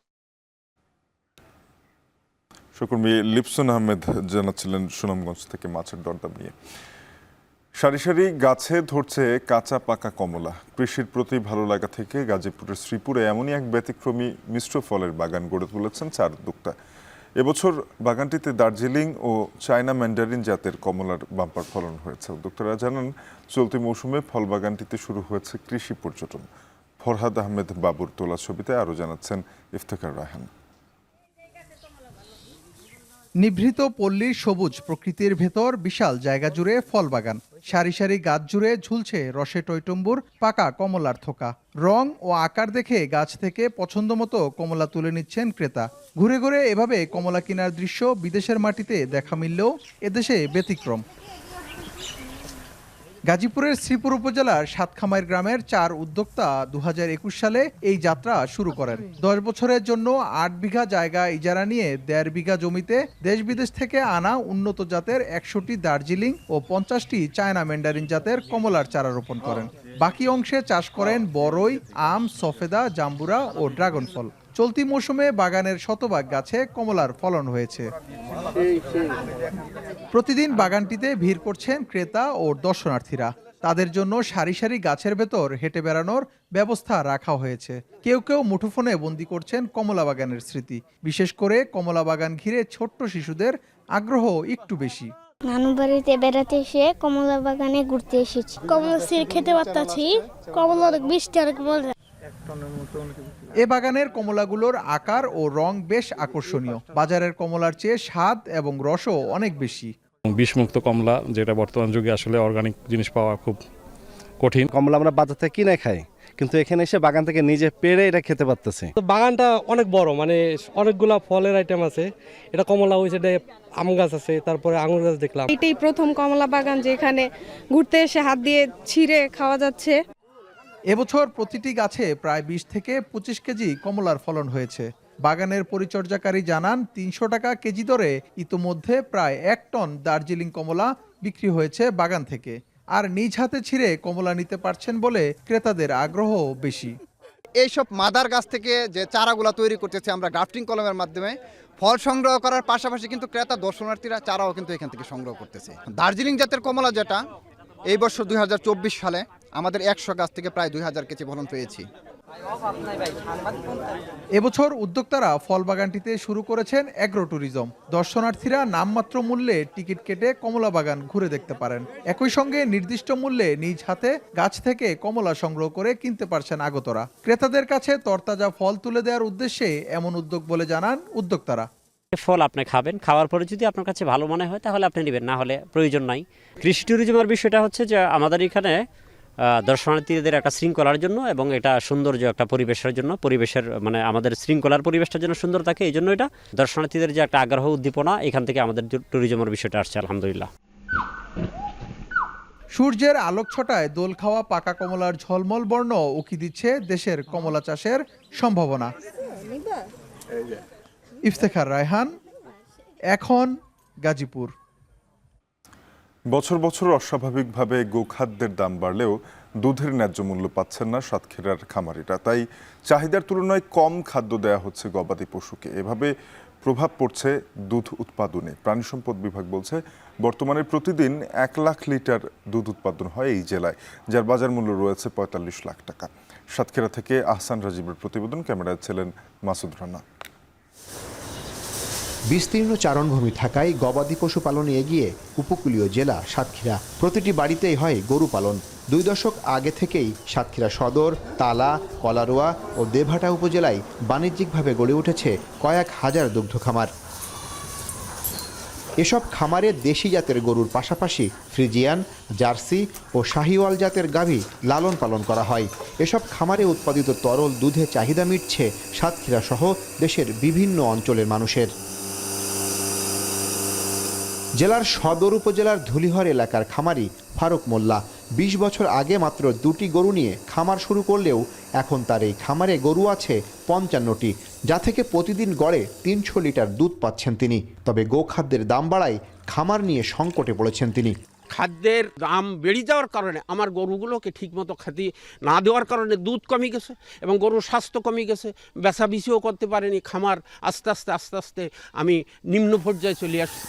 Speaker 1: সহকর্মী লিপসন আহমেদ জানাচ্ছিলেন সুনামগঞ্জ থেকে মাছের দরদাম নিয়ে। সারি সারি গাছে ধরছে কাঁচা পাকা কমলা। কৃষির প্রতি ভালো লাগা থেকে গাজীপুরের শ্রীপুরে এমনই এক ব্যতিক্রমী মিশ্র ফলের বাগান গড়ে তুলেছেন 4 উদ্যোক্তা। এবছর বাগানটিতে দার্জিলিং ও চায়না ম্যান্ডারিন জাতের কমলার বাম্পার ফলন হয়েছে। উদ্যোক্তারা জানান, চলতি মৌসুমে ফল বাগানটিতে শুরু হয়েছে কৃষি পর্যটন। ফরহাদ আহমেদ বাবুর তোলা ছবিতে আরও জানাচ্ছেন ইফতেখার রায়হান।
Speaker 2: নিভৃত পল্লীর সবুজ প্রকৃতির ভেতর বিশাল জায়গা জুড়ে ফল বাগান। সারি সারি গাছ জুড়ে ঝুলছে রসে টইটম্বুর পাকা কমলার থোকা। রং ও আকার দেখে গাছ থেকে পছন্দ মতো কমলা তুলে নিচ্ছেন ক্রেতা। ঘুরে ঘুরে এভাবে কমলা কেনার দৃশ্য বিদেশের মাটিতে দেখা মিললেও এদেশে ব্যতিক্রম। গাজীপুরের শ্রীপুর উপজেলার সাতখামাইর গ্রামের 4 উদ্যোক্তা 2021 সালে এই যাত্রা শুরু করেন। 10 বছরের জন্য 8 বিঘা জায়গা ইজারা নিয়ে 1.5 বিঘা জমিতে দেশ বিদেশ থেকে আনা উন্নত জাতের 100টি দার্জিলিং ও 50টি চায়না ম্যান্ডারিন জাতের কমলার চারা রোপণ করেন। বাকি অংশে চাষ করেন বরই, আম, সফেদা, জাম্বুরা ও ড্রাগন ফল। চলতি মৌসুমে বাগানের শতভাগ গাছে কমলার ফলন হয়েছে। প্রতিদিন বাগানটিতে ভিড় করছেন ক্রেতা ও দর্শনার্থীরা। তাদের জন্য সারি সারি গাছের ভেতর হেঁটে বেড়ানোর ব্যবস্থা রাখা হয়েছে। কেউ কেউ মুঠোফোনে বন্দি করছেন কমলা বাগানের স্মৃতি। বিশেষ করে কমলা বাগান ঘিরে ছোট্ট শিশুদের আগ্রহ একটু বেশি।
Speaker 4: নানু বাড়িতে বেড়াতে এসে কমলা বাগানে ঘুরতে এসেছি। কমলা সির খেতে পারতাছি। কমলা অনেক মিষ্টি, অনেক মজা।
Speaker 2: এ বাগানের কমলাগুলোর আকার ও রং বেশ আকর্ষণীয়। বাজারের কমলার চেয়ে স্বাদ এবং রসও অনেক বেশি।
Speaker 5: বিষমুক্ত কমলা, যেটা বর্তমান যুগে আসলে অর্গানিক জিনিস পাওয়া খুব কঠিন।
Speaker 22: কমলা আমরা বাজার থেকে কিনে খাই, কিন্তু এখানে এসে বাগান থেকে নিজে পেড়ে এটা খেতে পারতেছি।
Speaker 9: বাগানটা অনেক বড়, মানে অনেকগুলা ফলের আইটেম আছে। এটা কমলা হয়েছে, আম গাছ আছে, তারপরে আঙুর গাছ দেখলাম।
Speaker 6: এটাই প্রথম কমলা বাগান যেখানে ঘুরতে এসে হাত দিয়ে ছিঁড়ে খাওয়া যাচ্ছে।
Speaker 2: এবছর প্রতিটি গাছে প্রায় 20 থেকে 25 কেজি কমলার ফলন হয়েছে। বাগানের পরিচর্যাকারী জানান, 300 টাকা কেজি দরে ইতোমধ্যে প্রায় 1 টন দার্জিলিং কমলা বিক্রি হয়েছে বাগান থেকে। আর নিজ হাতে ছিঁড়ে কমলা নিতে পারছেন বলে ক্রেতাদের আগ্রহ বেশি।
Speaker 8: এইসব মাদার গাছ থেকে যে চারাগুলা তৈরি করতেছে আমরা গ্রাফটিং কলমের মাধ্যমে, ফল সংগ্রহ করার পাশাপাশি কিন্তু ক্রেতা দর্শনার্থীরা চারাও কিন্তু এখান থেকে সংগ্রহ করতেছে। দার্জিলিং জাতের কমলা যেটা এই বছর 2024 সালে আমাদের 100 গাছ থেকে প্রায় 2000 কেজি ফলন পেয়েছি।
Speaker 2: এবছর উদ্যোক্তারা ফল বাগানটিতে শুরু করেছেন অ্যাগ্রো ট্যুরিজম। দর্শনার্থীরা নামমাত্র মূল্যে টিকিট কেটে কমলা বাগান ঘুরে দেখতে পারেন। একই সঙ্গে নির্দিষ্ট মূল্যে নিজ হাতে গাছ থেকে কমলা সংগ্রহ করে কিনতে পারছেন আগতরা। ক্রেতাদের কাছে তরতাজা ফল তুলে দেওয়ার উদ্দেশ্যে এমন উদ্যোগ বলে জানান উদ্যোক্তারা।
Speaker 26: ফল আপনি খাবেন, খাওয়ার পরে যদি আপনার কাছে ভালো মনে হয় তাহলে আপনি নেবেন, না হলে প্রয়োজন নাই। কৃষি ট্যুরিজমের বিষয়টা হচ্ছে যে আমাদের এখানে দর্শনার্থীদের একটা শৃঙ্খলার জন্য এবং এটা সৌন্দর্য একটা পরিবেশের জন্য, পরিবেশের মানে আমাদের শৃঙ্খলার পরিবেশটার জন্য সুন্দর থাকে, এই জন্য এটা দর্শনার্থীদের যে একটা আগ্রহ উদ্দীপনা, এখান থেকে আমাদের ট্যুরিজমের বিষয়টা আসছে আলহামদুলিল্লাহ।
Speaker 2: সূর্যের আলোক ছটায় দোল খাওয়া পাকা কমলার ঝলমল বর্ণ উকি দিচ্ছে দেশের কমলা চাষের সম্ভাবনা। ইফতেখার রায়হান, এখন গাজীপুর।
Speaker 1: বছর বছর অস্বাভাবিকভাবে গোখাদ্যের দাম বাড়লেও দুধের ন্যায্য মূল্য পাচ্ছেন না সাতক্ষীরার খামারিরা। তাই চাহিদার তুলনায় কম খাদ্য দেয়া হচ্ছে গবাদি পশুকে। এভাবে প্রভাব পড়ছে দুধ উৎপাদনে। প্রাণী সম্পদ বিভাগ বলছে, বর্তমানে প্রতিদিন 1 লাখ লিটার দুধ উৎপাদন হয় এই জেলায়, যার বাজার মূল্য রয়েছে 45 লাখ টাকা। সাতক্ষীরা থেকে আহসান রাজীবের প্রতিবেদন, ক্যামেরায় ছিলেন মাসুদ রানা।
Speaker 27: বিস্তীর্ণ চারণভূমি থাকায় গবাদি পশু পালনে এগিয়ে উপকূলীয় জেলা সাতক্ষীরা। প্রতিটি বাড়িতেই হয় গরু পালন। 2 দশক আগে থেকেই সাতক্ষীরা সদর, তালা, কলারোয়া ও দেবহাটা উপজেলায় বাণিজ্যিকভাবে গড়ে উঠেছে কয়েক হাজার দুগ্ধ খামার। এসব খামারে দেশি জাতের গরুর পাশাপাশি ফ্রিজিয়ান, জার্সি ও শাহিওয়াল জাতের গাভী লালন পালন করা হয়। এসব খামারে উৎপাদিত তরল দুধে চাহিদা মিটছে সাতক্ষীরা সহ দেশের বিভিন্ন অঞ্চলের মানুষের। জেলার সদর উপজেলার ধুলিহর এলাকার খামারি ফারুক মোল্লা 20 বছর আগে মাত্র 2টি গরু নিয়ে খামার শুরু করলেও এখন তার এই খামারে গরু আছে 55টি, যা থেকে প্রতিদিন গড়ে 300 লিটার দুধ পাচ্ছেন তিনি। তবে গোখাদ্যের দাম বাড়ায় খামার নিয়ে সংকটে পড়েছেন তিনি।
Speaker 28: খাদ্যের দাম বেড়ে যাওয়ার কারণে আমার গরুগুলোকে ঠিকমতো খেতে না দেওয়ার কারণে দুধ কমে গেছে এবং গরুর স্বাস্থ্য কমে গেছে, বেচা বিচিও করতে পারেনি। খামার আস্তে আস্তে আমি নিম্ন পর্যায়ে চলে আসছি।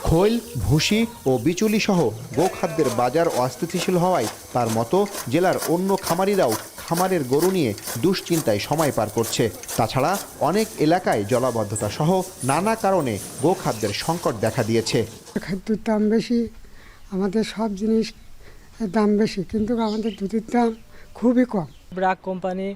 Speaker 27: খৈল, ভুসি ও বিচুলি সহ গোখাদ্যের বাজার অস্থিতিশীল হওয়ায় তার মতো জেলার অন্য খামারিরাও খামারের গরু নিয়ে দুশ্চিন্তায় সময় পার করছে। তাছাড়া অনেক এলাকায় জলাবদ্ধতা সহ নানা কারণে গোখাদ্যের সংকট দেখা দিয়েছে।
Speaker 3: খাদ্যের দাম বেশি, আমাদের সব জিনিস দাম বেশি, কিন্তু আমাদের দুধের দাম খুবই কম।
Speaker 7: ব্রাক কোম্পানি,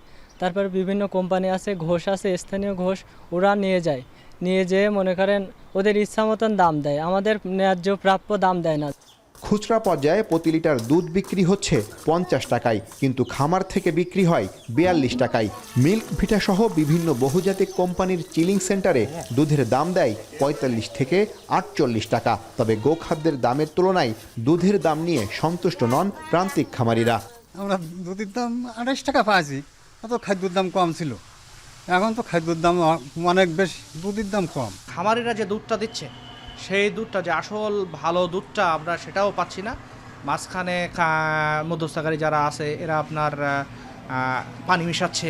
Speaker 7: তারপর বিভিন্ন কোম্পানি আছে, ঘোষ আছে, স্থানীয় ঘোষ, ওরা নিয়ে যেয়ে মনে করেন ওদের ইচ্ছা মতন দাম দেয়, আমাদের ন্যায্য প্রাপ্য দাম দেয় না।
Speaker 27: খুচরা পর্যায়ে প্রতি লিটার দুধ বিক্রি হচ্ছে 50 টাকায়, কিন্তু খামার থেকে বিক্রি হয় 42 টাকায়। মিল্ক ভিটা সহ বিভিন্ন বহুজাতিক কোম্পানির চিলিং সেন্টারে দুধের দাম দেয় 45 থেকে 48 টাকা। তবে গোখাদ্যের দামের তুলনায় দুধের দাম নিয়ে সন্তুষ্ট নন প্রান্তিক খামারিরা।
Speaker 11: আমরা দুধের দাম 28 টাকা পাইছি, তো খাদ্যের দাম কম ছিল, এখন তো খাদ্যের দাম অনেক বেশি, দুধের দাম কম।
Speaker 12: খামারিরা যে দুধটা দিচ্ছে সেই দুধটা যে আসল ভালো দুধটা আমরা সেটাও পাচ্ছি না। মাঝখানে মধ্যস্থকারী যারা আছে এরা আপনার পানি মিশাচ্ছে।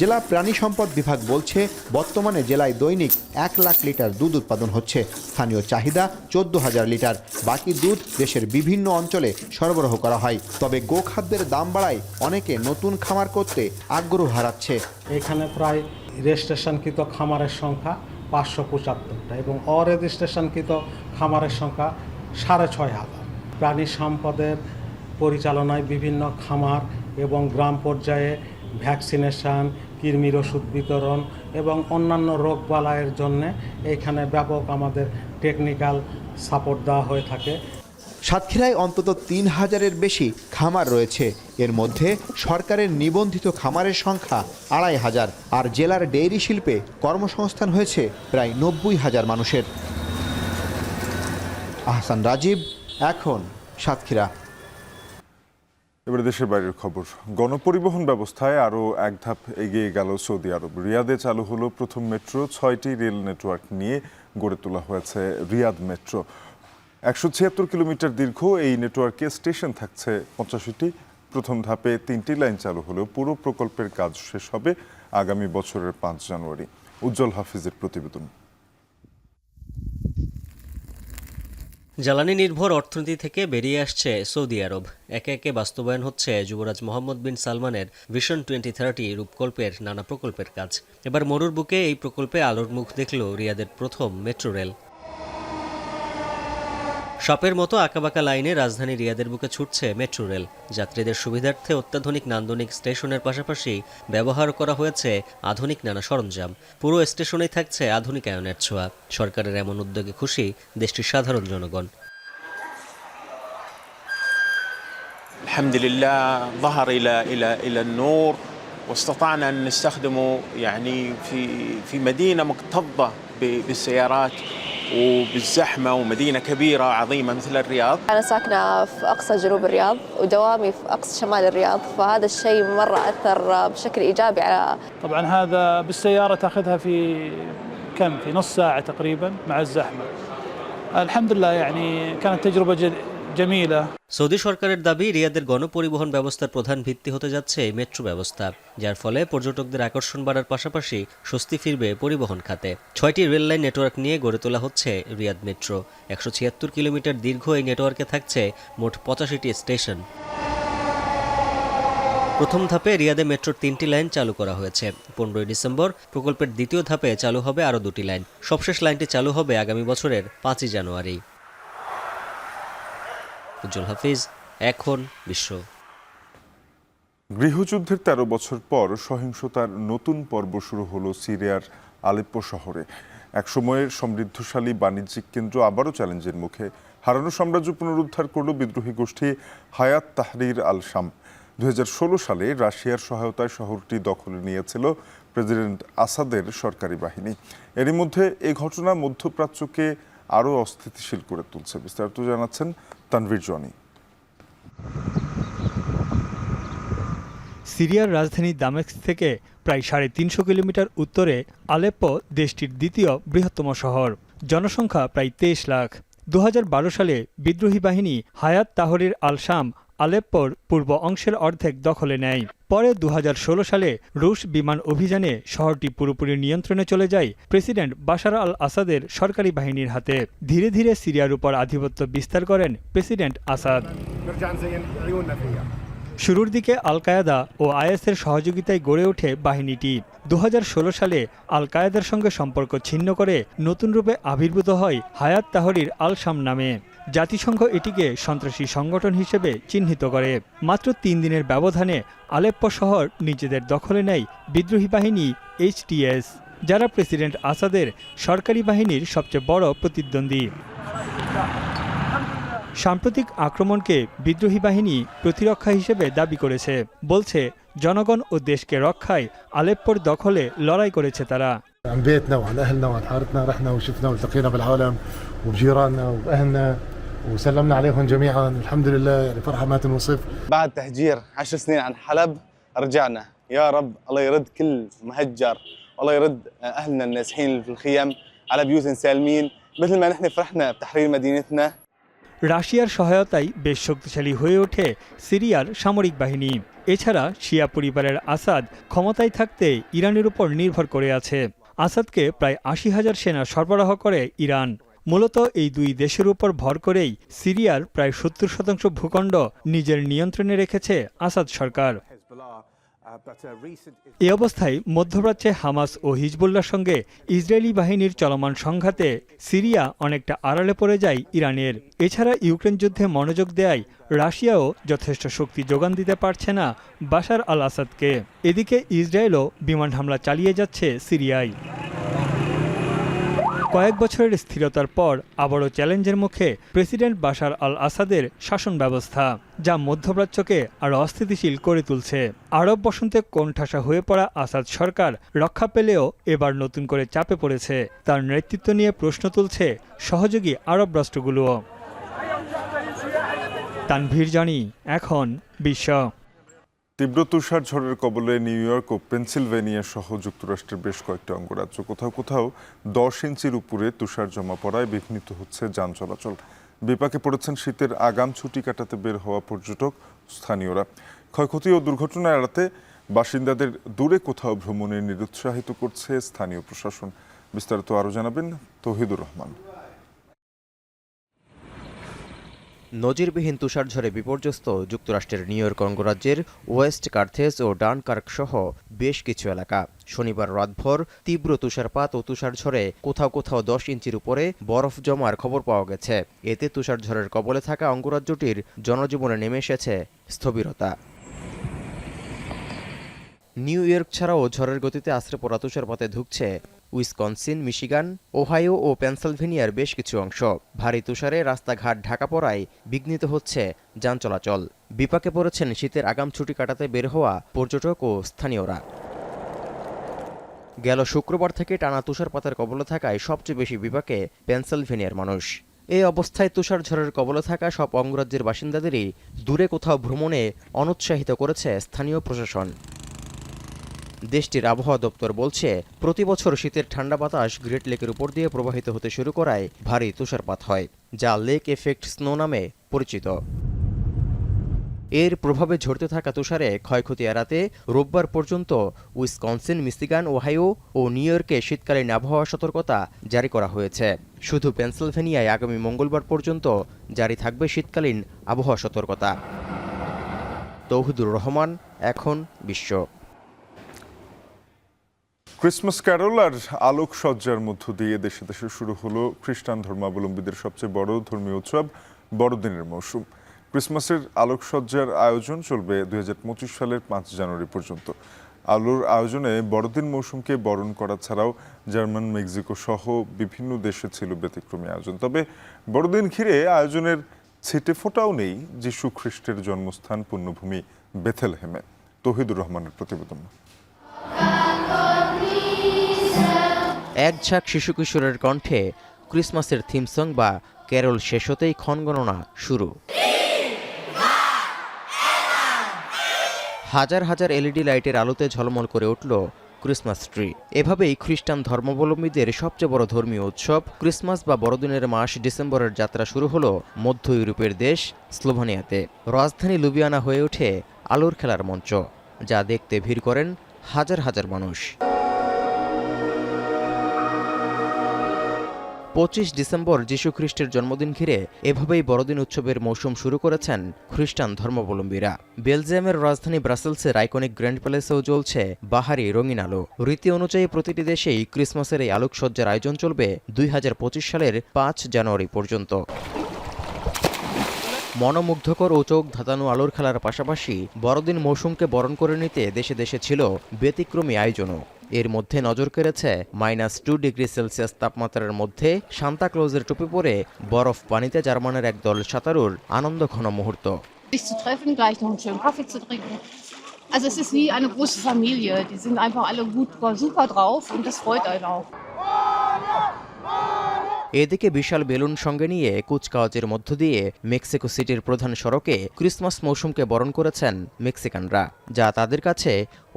Speaker 27: জেলা প্রাণী সম্পদ বিভাগ বলছে বর্তমানে জেলায় দৈনিক 1 লাখ লিটার দুধ উৎপাদন হচ্ছে। স্থানীয় চাহিদা 14,000 লিটার। বাকি দুধ দেশের বিভিন্ন অঞ্চলে সরবরাহ করা হয়। তবে গোখাদ্যের দাম বাড়ায় অনেকে নতুন খামার করতে আগ্রহ হারাচ্ছে।
Speaker 13: এখানে প্রায় রেজিস্ট্রেশনকৃত খামারের সংখ্যা 575টা এবং অরেজিস্ট্রেশনকৃত খামারের সংখ্যা 6,500। প্রাণী সম্পদের পরিচালনায় বিভিন্ন খামার এবং গ্রাম পর্যায়ে ভ্যাকসিনেশন, কৃমির ওষুধ বিতরণ এবং অন্যান্য রোগবালাইয়ের জন্য এখানে ব্যাপক আমাদের টেকনিক্যাল সাপোর্ট দেওয়া হয়ে থাকে।
Speaker 27: সাতক্ষীরায় অন্তত 3,000-এর বেশি খামার রয়েছে। এর মধ্যে সরকারের নিবন্ধিত খামারের সংখ্যা 2,500, আর জেলার ডেইরি শিল্পে কর্মসংস্থান হয়েছে প্রায় 90,000 মানুষের। আহসান রাজীব, এখন সাতক্ষীরা।
Speaker 1: এবারে দেশের বাইরের খবর। গণপরিবহন ব্যবস্থায় আরও এক ধাপ এগিয়ে গেল সৌদি আরব। রিয়াদে চালু হলো প্রথম মেট্রো। 6টি রেল নেটওয়ার্ক নিয়ে গড়ে তোলা হয়েছে রিয়াদ মেট্রো। 176 কিলোমিটার দীর্ঘ এই নেটওয়ার্কে স্টেশন থাকছে 85টি। প্রথম ধাপে 3টি লাইন চালু হলেও পুরো প্রকল্পের কাজ শেষ হবে আগামী বছরের 5 জানুয়ারি। উজ্জ্বল হাফিজের প্রতিবেদন।
Speaker 14: জ্বালানি নির্ভর অর্থনীতি থেকে বেরিয়ে আসছে সৌদি আরব। একে একে বাস্তবায়ন হচ্ছে যুবরাজ মোহাম্মদ বিন সালমানের ভিশন 2030 রূপকল্পের নানা প্রকল্পের কাজ। এবার মরুর বুকে এই প্রকল্পে আলোর মুখ দেখল রিয়াদের প্রথম মেট্রো রেল। সাপের মতো আঁকাবাঁকা লাইনে রাজধানী রিয়াদের বুকে ছুটছে মেট্রো রেল। যাত্রীদের সুবিধার্থে অত্যাধুনিক নান্দনিক স্টেশনের পাশাপাশি ব্যবহার করা হয়েছে আধুনিক নানা সরঞ্জাম। পুরো স্টেশনেই থাকছে আধুনিকায়নের ছোঁয়া। সরকারের এমন উদ্যোগে খুশি দেশটির সাধারণ জনগণ।
Speaker 15: আলহামদুলিল্লাহ ظهر الى النور واستطعنا ان نستخدمه يعني في مدينه مكتظه بالسيارات وبالزحمة ومدينة كبيرة عظيمة مثل الرياض.
Speaker 16: أنا ساكنة في أقصى جنوب الرياض ودوامي في أقصى شمال الرياض، فهذا الشيء مرة أثر بشكل إيجابي على.
Speaker 29: طبعا هذا بالسيارة تأخذها في نص ساعة تقريبا مع الزحمة. الحمد لله يعني كانت تجربة جميلة.
Speaker 14: সৌদি সরকারের দাবি রিয়াদের গণপরিবহন ব্যবস্থার প্রধান ভিত্তি হতে যাচ্ছে এই মেট্রো ব্যবস্থা, যার ফলে পর্যটকদের আকর্ষণ বাড়ার পাশাপাশি স্বস্তি ফিরবে পরিবহন খাতে। 6টি রেল লাইন নেটওয়ার্ক নিয়ে গড়ে তোলা হচ্ছে রিয়াদ মেট্রো। 176 কিলোমিটার দীর্ঘ এই নেটওয়ার্কে থাকছে মোট 85টি স্টেশন। প্রথম ধাপে রিয়াদে মেট্রোর 3টি লাইন চালু করা হয়েছে। 15 ডিসেম্বর প্রকল্পের দ্বিতীয় ধাপে চালু হবে আরও 2টি লাইন। সবশেষ লাইনটি চালু হবে আগামী বছরের 5 জানুয়ারি। উজ্জ্বল হাফিজ, এখন বিশ্ব।
Speaker 1: গৃহযুদ্ধের 13 বছর পর সহিংসতার নতুন পর্ব শুরু হলো সিরিয়ার আলেপ্পো শহরে। একসময়ের সমৃদ্ধশালী বাণিজ্যিক কেন্দ্র আবারও চ্যালেঞ্জের মুখে। হারানো সাম্রাজ্য পুনরুদ্ধার করল বিদ্রোহী গোষ্ঠী হায়াত তাহরির আল শাম। 2016 সালে রাশিয়ার সহায়তায় শহরটি দখলে নিয়েছিল প্রেসিডেন্ট আসাদের সরকারি বাহিনী। এরই মধ্যে এই ঘটনা মধ্যপ্রাচ্যকে আরও অস্থিতিশীল করে তুলছে। বিস্তারিত জানাচ্ছেন তানভীর জনি।
Speaker 30: সিরিয়ার রাজধানী দামেস্ক থেকে প্রায় 350 কিলোমিটার উত্তরে আলেপ্পো দেশটির দ্বিতীয় বৃহত্তম শহর। জনসংখ্যা প্রায় 23 লাখ। 2012 সালে বিদ্রোহী বাহিনী হায়াত তাহরির আল শাম আলেপ্পোর পূর্ব অংশের অর্ধেক দখলে নেয়। পরে 2016 সালে রুশ বিমান অভিযানে শহরটি পুরোপুরি নিয়ন্ত্রণে চলে যায় প্রেসিডেন্ট বাশার আল আসাদের সরকারি বাহিনীর হাতে। ধীরে ধীরে সিরিয়ার উপর আধিপত্য বিস্তার করেন প্রেসিডেন্ট আসাদ। শুরুর দিকে আল কায়েদা ও আইএসের সহযোগিতায় গড়ে ওঠে বাহিনীটি। 2016 সালে আল কায়েদার সঙ্গে সম্পর্ক ছিন্ন করে নতুন রূপে আবির্ভূত হয় হায়াত তাহরির আল শাম নামে। জাতিসংঘ এটিকে সন্ত্রাসী সংগঠন হিসেবে চিহ্নিত করে। মাত্র 3 দিনের ব্যবধানে আলেপ্পো শহর নিজেদের দখলে নেয় বিদ্রোহী বাহিনী HTS, যারা প্রেসিডেন্ট আসাদের সরকারি বাহিনীর সবচেয়ে বড় প্রতিদ্বন্দ্বী। সাম্প্রতিক আক্রমণকে বিদ্রোহী বাহিনী প্রতিরক্ষা হিসেবে দাবি করেছে। বলছে জনগণ ও দেশকে রক্ষায় আলেপ্পোর দখলে লড়াই করেছে তারা।
Speaker 4: عن بيتنا وعن اهلنا وعن حارتنا رحنا وشفنا والتقينا بالعالم وبجيراننا واهلنا وسلمنا عليهم جميعا الحمد لله يعني فرحه ما تنوصف.
Speaker 10: بعد تهجير 10 سنين عن حلب رجعنا يا رب الله يرد كل مهجر والله يرد اهلنا النازحين في الخيم على بيوتهم سالمين مثل ما نحن فرحنا بتحرير مدينتنا.
Speaker 30: রাশিয়ার সহায়তায় বেশ শক্তিশালী হয়ে ওঠে সিরিয়ার সামরিক বাহিনী। এছাড়া শিয়া পরিবারের আসাদ ক্ষমতায় থাকতে ইরানের উপর নির্ভর করে আছে। আসাদকে প্রায় 80,000 সেনা সরবরাহ করে ইরান। মূলত এই দুই দেশের উপর ভর করেই সিরিয়ার প্রায় 70% ভূখণ্ড নিজের নিয়ন্ত্রণে রেখেছে আসাদ সরকার। এ অবস্থায় মধ্যপ্রাচ্যে হামাস ও হিজবুল্লাহর সঙ্গে ইসরায়েলি বাহিনীর চলমান সংঘাতে সিরিয়া অনেকটা আড়ালে পড়ে যায় ইরানের। এছাড়া ইউক্রেন যুদ্ধে মনোযোগ দেয় রাশিয়াও যথেষ্ট শক্তি যোগান দিতে পারছে না বাশার আল আসাদকে। এদিকে ইসরায়েলও বিমান হামলা চালিয়ে যাচ্ছে সিরিয়ায়। কয়েক বছরের স্থিরতার পর আবারও চ্যালেঞ্জের মুখে প্রেসিডেন্ট বাশার আল আসাদের শাসন ব্যবস্থা, যা মধ্যপ্রাচ্যকে আরও অস্থিতিশীল করে তুলছে। আরব বসন্তে কোণঠাসা হয়ে পড়া আসাদ সরকার রক্ষা পেলেও এবার নতুন করে চাপে পড়েছে। তার নেতৃত্ব নিয়ে প্রশ্ন তুলছে সহযোগী আরব রাষ্ট্রগুলোও। তানভীর জানি, এখন বিশ্ব।
Speaker 1: তীব্র তুষার ঝড়ের কবলে নিউ ইয়র্ক ও পেনসিলভেনিয়া সহ যুক্তরাষ্ট্রের বেশ কয়েকটি অঙ্গরাজ্য। কোথাও কোথাও 10 ইঞ্চির উপরে তুষার জমা পড়ায় বিঘ্নিত হচ্ছে যান চলাচল। বিপাকে পড়েছেন শীতের আগাম ছুটি কাটাতে বের হওয়া পর্যটক, স্থানীয়রা। ক্ষয়ক্ষতি ও দুর্ঘটনা এড়াতে বাসিন্দাদের দূরে কোথাও ভ্রমণে নিরুৎসাহিত করছে স্থানীয় প্রশাসন। বিস্তারিত আরও জানাবেন তৌহিদুর রহমান।
Speaker 17: নজিরবিহীন তুষারঝড়ে বিপর্যস্ত যুক্তরাষ্ট্রের নিউ ইয়র্ক অঙ্গরাজ্যের ওয়েস্ট কার্থেস ও ডানকার্ক সহ বেশ কিছু এলাকা। শনিবার রাতভর তীব্র তুষারপাত ও তুষারঝড়ে কোথাও কোথাও 10 ইঞ্চির উপরে বরফ জমার খবর পাওয়া গেছে। এতে তুষারঝড়ের কবলে থাকা অঙ্গরাজ্যটির জনজীবনে নেমে এসেছে স্থবিরতা। নিউ ইয়র্ক ছাড়াও ঝড়ের গতিতে আছড়ে পড়া তুষারপাতে ধুঁকছে উইসকনসিন, মিশিগান, ওহাইও ও পেনসিলভেনিয়ার বেশ কিছু অংশ। ভারী তুষারে রাস্তাঘাট ঢাকা পড়ায় বিঘ্নিত হচ্ছে যান চলাচল। বিপাকে পড়েছেন শীতের আগাম ছুটি কাটাতে বের হওয়া পর্যটক ও স্থানীয়রা। গেল শুক্রবার থেকে টানা তুষারপাতের কবলে থাকায় সবচেয়ে বেশি বিপাকে পেনসিলভেনিয়ার মানুষ। এই অবস্থায় তুষারঝড়ের কবলে থাকা সব অঙ্গরাজ্যের বাসিন্দাদেরই দূরে কোথাও ভ্রমণে অনুৎসাহিত করেছে স্থানীয় প্রশাসন। দেশটির আবহাওয়া দপ্তর বলছে, প্রতি বছর শীতের ঠান্ডা বাতাস গ্রেট লেকের উপর দিয়ে প্রবাহিত হতে শুরু করায় ভারী তুষারপাত হয়, যা লেক এফেক্ট স্নো নামে পরিচিত। এর প্রভাবে ঝরতে থাকা তুষারে ক্ষয়ক্ষতি এড়াতে রোববার পর্যন্ত উইসকনসিন, মিশিগান, ওহাইও ও নিউ ইয়র্কে শীতকালীন আবহাওয়া সতর্কতা জারি করা হয়েছে। শুধু পেনসিলভেনিয়ায় আগামী মঙ্গলবার পর্যন্ত জারি থাকবে শীতকালীন আবহাওয়া সতর্কতা। তৌহিদুর রহমান, এখন বিশ্ব।
Speaker 1: ক্রিসমাস ক্যারল আর আলোকসজ্জার মধ্য দিয়ে দেশে দেশে শুরু হলো খ্রিস্টান ধর্মাবলম্বীদের সবচেয়ে বড় ধর্মীয় উৎসব বড়দিনের মৌসুম। ক্রিসমাসের আলোকসজ্জার আয়োজন চলবে 2025 সালের 5 জানুয়ারি পর্যন্ত। আলোর আয়োজনে বড়দিন মৌসুমকে বরণ করা ছাড়াও জার্মান, মেক্সিকো সহ বিভিন্ন দেশে ছিল ব্যতিক্রমী আয়োজন। তবে বড়দিন ঘিরে আয়োজনের ছিটে ফোটাও নেই যিশু খ্রিস্টের জন্মস্থান পুণ্যভূমি বেথেলহেমে। তৌহিদুর রহমানের প্রতিবেদন।
Speaker 17: এক ঝাঁক শিশু কিশোরের কণ্ঠে ক্রিসমাসের থিম সং বা ক্যারল শেষ হতেই ক্ষণগণনা শুরু। হাজার হাজার এলইডি লাইটের আলোতে ঝলমল করে উঠল ক্রিসমাস ট্রি। এভাবেই খ্রিস্টান ধর্মাবলম্বীদের সবচেয়ে বড় ধর্মীয় উৎসব ক্রিসমাস বা বড়দিনের মাস ডিসেম্বরের যাত্রা শুরু হলো মধ্য ইউরোপের দেশ স্লোভানিয়াতে। রাজধানী লুবিয়ানা হয়ে ওঠে আলোর খেলার মঞ্চ, যা দেখতে ভিড় করেন হাজার হাজার মানুষ। 25 ডিসেম্বর যীশু খ্রিস্টের জন্মদিন ঘিরে এভাবেই বড়দিন উৎসবের মৌসুম শুরু করেছেন খ্রিস্টান ধর্মাবলম্বীরা। বেলজিয়ামের রাজধানী ব্রাসেলসের আইকনিক গ্র্যান্ড প্যালেসেও জ্বলছে বাহারি রঙিন আলো। রীতি অনুযায়ী প্রতিটি দেশেই ক্রিসমাসের এই আলোকসজ্জার আয়োজন চলবে 2025 সালের 5 জানুয়ারি পর্যন্ত। মনোমুগ্ধকর ও চোখ ধাঁধানো আলোর খেলার পাশাপাশি বড়দিন মৌসুমকে বরণ করে নিতে দেশে দেশে ছিল ব্যতিক্রমী আয়োজনও। এর মধ্যে নজর কেড়েছে -2 ডিগ্রি সেলসিয়াস তাপমাত্রার মধ্যে সান্তা ক্লজের টুপি পরে বরফ পানিতে জার্মানের একদল সাঁতারুর আনন্দঘন মুহূর্ত।
Speaker 5: Sich zu treffen, gleich noch einen schönen Kaffee zu trinken. Also es ist wie eine große Familie. Die sind einfach alle super drauf und das freut einen auch.
Speaker 17: এদিকে বিশাল balloon সঙ্গে নিয়ে কুচকাওয়াজের মধ্য দিয়ে মেক্সিকো সিটির প্রধান সড়কে ক্রিসমাস মৌসুমকে বরণ করেছেন মেক্সিকানরা, যা তাদের কাছে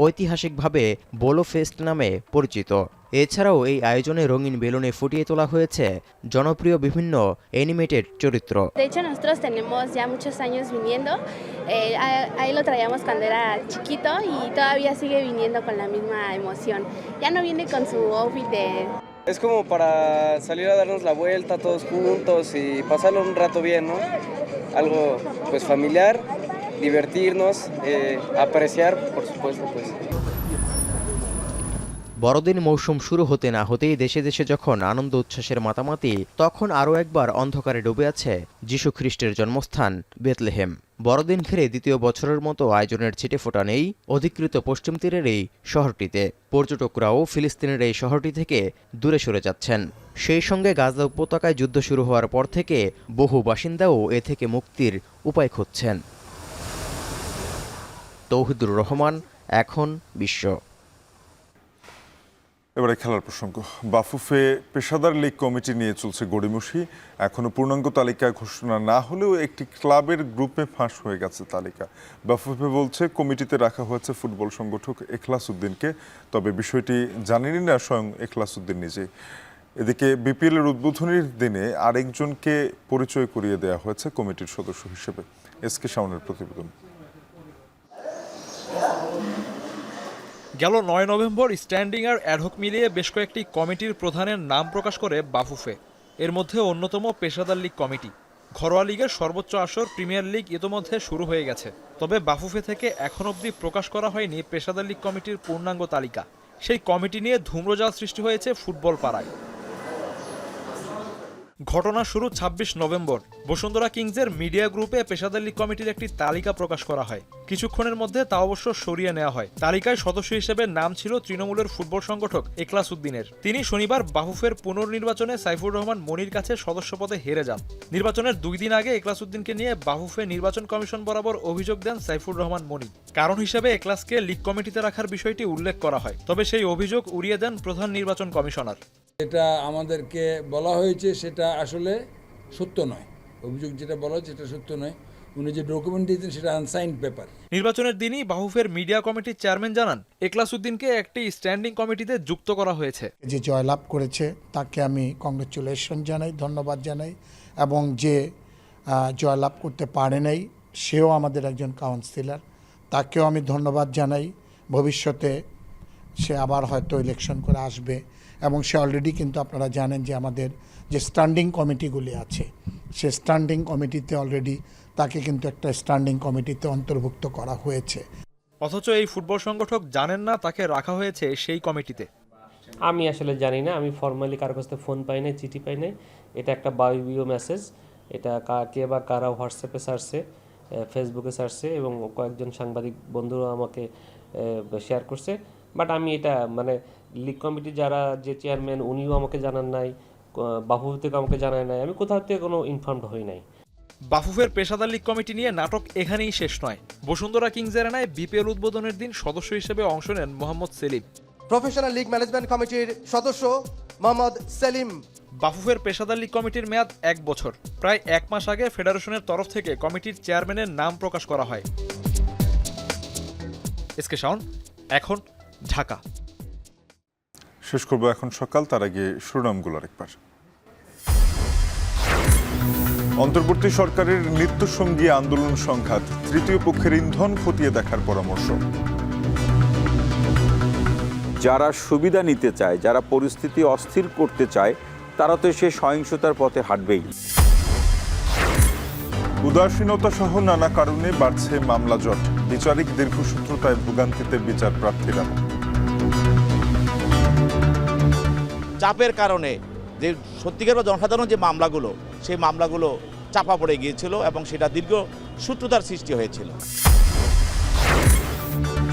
Speaker 17: ঐতিহাসিকভাবে বোলো ফেস্ট নামে পরিচিত। এছাড়াও এই আয়োজনে রঙিন বেলুনে ফুটিয়ে তোলা হয়েছে জনপ্রিয় বিভিন্ন অ্যানিমেটেড চরিত্র।
Speaker 9: De hecho, nosotros tenemos ya muchos años viniendo. Ahí lo traíamos cuando era chiquito y todavía sigue viniendo con la misma emoción. Ya no viene con su outfit de...
Speaker 18: Es como para salir a darnos la vuelta todos juntos y pasarlo un rato bien, ¿no? Algo pues familiar, divertirnos, apreciar, por supuesto, pues.
Speaker 17: বড়দিন মৌসুম শুরু হতে না হতেই দেশে দেশে যখন আনন্দ উচ্ছ্বাসের মাতামাতি, তখন আরও একবার অন্ধকারে ডুবে আছে যীশু খ্রিস্টের জন্মস্থান বেথলেহেম। বড়দিন ঘিরে দ্বিতীয় বছরের মতো আয়োজনের ছিটেফোঁটা নেই অধিকৃত পশ্চিম তীরের এই শহরটিতে। পর্যটকরাও ফিলিস্তিনের এই শহরটি থেকে দূরে সরে যাচ্ছেন। সেই সঙ্গে গাজা উপত্যকায় যুদ্ধ শুরু হওয়ার পর থেকে বহু বাসিন্দাও এ থেকে মুক্তির উপায় খুঁজছেন। তৌহিদুর রহমান, এখন বিশ্ব।
Speaker 1: এবারে খেলার প্রসঙ্গ। বাফুফে পেশাদার লীগ কমিটি নিয়ে চলছে গড়িমসি। এখনো পূর্ণাঙ্গ তালিকা ঘোষণা না হলেও একটি ক্লাবের গ্রুপে ফাঁস হয়ে গেছে তালিকা। বাফুফে বলছে কমিটিতে রাখা হয়েছে ফুটবল সংগঠক এখলাস উদ্দিনকে, তবে বিষয়টি জানেনই না স্বয়ং এখলাস উদ্দিন নিজেই। এদিকে বিপিএল এর উদ্বোধনীর দিনে আরেকজনকে পরিচয় করিয়ে দেওয়া হয়েছে কমিটির সদস্য হিসেবে। এসকে শাওনের প্রতিবেদন।
Speaker 19: গেল 9 নভেম্বর স্ট্যান্ডিং আর অ্যাডহক মিলিয়ে বেশ কয়েকটি কমিটির প্রধানের নাম প্রকাশ করে বাফুফে। এর মধ্যে অন্যতম পেশাদার লীগ কমিটি। ঘরোয়া লীগের সর্বোচ্চ আসর প্রিমিয়ার লীগ ইতোমধ্যে শুরু হয়ে গেছে, তবে বাফুফে থেকে এখন অবধি প্রকাশ করা হয়নি পেশাদার লীগ কমিটির পূর্ণাঙ্গ তালিকা। সেই কমিটি নিয়ে ধূম্রজাল সৃষ্টি হয়েছে ফুটবল পাড়ায়। ঘটনা শুরু 26 নভেম্বর। বসুন্ধরা কিংসের মিডিয়া গ্রুপে পেশাদার লীগ কমিটির একটি তালিকা প্রকাশ করা হয়। কিছুক্ষণের মধ্যে তা অবশ্য সরিয়ে নেওয়া হয়। তালিকায় সদস্য হিসেবে নাম ছিল তৃণমূলের ফুটবল সংগঠক এখলাস উদ্দিনের। তিনি শনিবার বাফুফের পুনর্নির্বাচনে সাইফুর রহমান মনির কাছে সদস্য পদে হেরে যান। নির্বাচনের 2 দিন আগে এখলাস উদ্দিনকে নিয়ে বাফুফে নির্বাচন কমিশন বরাবর অভিযোগ দেন সাইফুর রহমান মনি। কারণ হিসেবে এখলাসকে লীগ কমিটিতে রাখার বিষয়টি উল্লেখ করা হয়, তবে সেই অভিযোগ উড়িয়ে দেন প্রধান নির্বাচন কমিশনার।
Speaker 20: এটা আমাদেরকে বলা হয়েছে সেটা আসলে সত্য নয়। অভিযোগ যেটা বলা হয়েছে সেটা সত্য নয়। উনি যে ডকুমেন্ট দিয়েছেন সেটা আনসাইন্ড পেপার।
Speaker 19: নির্বাচনের দিনই বাফুফের মিডিয়া কমিটির চেয়ারম্যান জানান এখলাস উদ্দিনকে একটি স্ট্যান্ডিং কমিটিতে যুক্ত করা হয়েছে।
Speaker 21: যে জয়লাভ করেছে তাকে আমি কংগ্রেচুলেশন জানাই, ধন্যবাদ জানাই, এবং যে জয়লাভ করতে পারে নাই সেও আমাদের একজন কাউন্সিলর, তাকেও আমি ধন্যবাদ জানাই। ভবিষ্যতে সে আবার হয়তো ইলেকশন করে আসবে, এবং সে অলরেডি কিন্তু আপনারা জানেন যে আমাদের যে স্ট্যান্ডিং কমিটিগুলি আছে সে স্ট্যান্ডিং কমিটিতে অলরেডি তাকে কিন্তু একটা স্ট্যান্ডিং কমিটিতে অন্তর্ভুক্ত করা হয়েছে।
Speaker 19: অথচ এই ফুটবল সংগঠক জানেন না তাকে রাখা হয়েছে সেই কমিটিতে।
Speaker 22: আমি আসলে জানি না, আমি ফর্মালি কারোর কাছ থেকে ফোন পাই নাই, চিঠি পাই নাই। এটা একটা বায়বীয় মেসেজ, এটা কে বা কারা হোয়াটসঅ্যাপে সারছে, ফেসবুকে সারছে, এবং কয়েকজন সাংবাদিক বন্ধুরা আমাকে শেয়ার করছে। বাট আমি এটা মানে লীগ কমিটি যারা যে চেয়ারম্যান উনিও আমাকে জানান নাই, বাফুফ থেকে আমাকে জানায় নাই, আমি কোথাও থেকে কোনো ইনফর্মড হই নাই।
Speaker 19: বাফুফের পেশাদার লীগ কমিটি নিয়ে নাটক এখানেই শেষ নয়। বসুন্ধরা কিংস এরিনায় বিপিএল উদ্বোধনের দিন সদস্য হিসেবে অংশ নেন মোহাম্মদ সেলিম।
Speaker 23: প্রফেশনাল লীগ ম্যানেজমেন্ট কমিটির সদস্য মোহাম্মদ সেলিম।
Speaker 19: বাফুফের পেশাদার লীগ কমিটির মেয়াদ 1 বছর। প্রায় 1 মাস আগে ফেডারেশনের তরফ থেকে কমিটির চেয়ারম্যানের নাম প্রকাশ করা হয়। এসকে শাওন, এখন ঢাকা।
Speaker 1: শেষ করবো এখন সকাল, তার আগে শিরোনামগুলো আরেকবার। অন্তর্বর্তী সরকারের নিত্যসঙ্গী আন্দোলন সংঘাত, তৃতীয় পক্ষের ইন্ধন খতিয়ে দেখার পরামর্শ।
Speaker 24: যারা সুবিধা নিতে চায়, যারা পরিস্থিতি অস্থির করতে চায়,
Speaker 2: তারা তো সে সহিংসতার পথে হাঁটবেই।
Speaker 1: উদাসীনতা সহ নানা কারণে বাড়ছে মামলা জট, বিচারিক দীর্ঘসূত্রতায় ভোগান্তিতে বিচার প্রার্থীরা।
Speaker 3: চাপের কারণে যে সত্যিকার জনসাধারণ যে মামলাগুলো, সেই মামলাগুলো চাপা পড়ে গিয়েছিল এবং সেটা দীর্ঘ সূত্রতার সৃষ্টি হয়েছিল।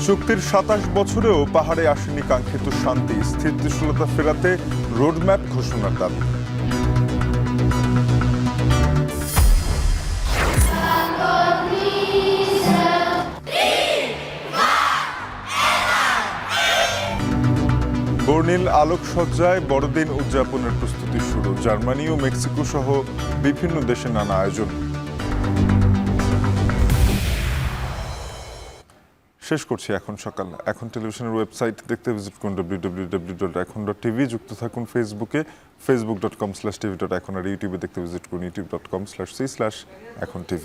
Speaker 1: চুক্তির ২৭ বছরেও পাহাড়ে আসেনি কাঙ্ক্ষিত শান্তি, স্থিতিশীলতা ফেরাতে রোডম্যাপ ঘোষণার দাবি। বর্ণিল আলোকসজ্জায় বড়দিন উদযাপনের প্রস্তুতি শুরু, জার্মানি ও মেক্সিকো সহ বিভিন্ন দেশে নানা আয়োজন। শেষ করছি এখন সকাল। এখন টেলিভিশনের ওয়েবসাইট দেখতে ভিজিট করুন www.ekhon.tv। যুক্ত থাকুন ফেসবুকে facebook.com/tv.ekhon আর ইউটিউবে দেখতে ভিজিট করুন youtube.com/c/ekhon tv।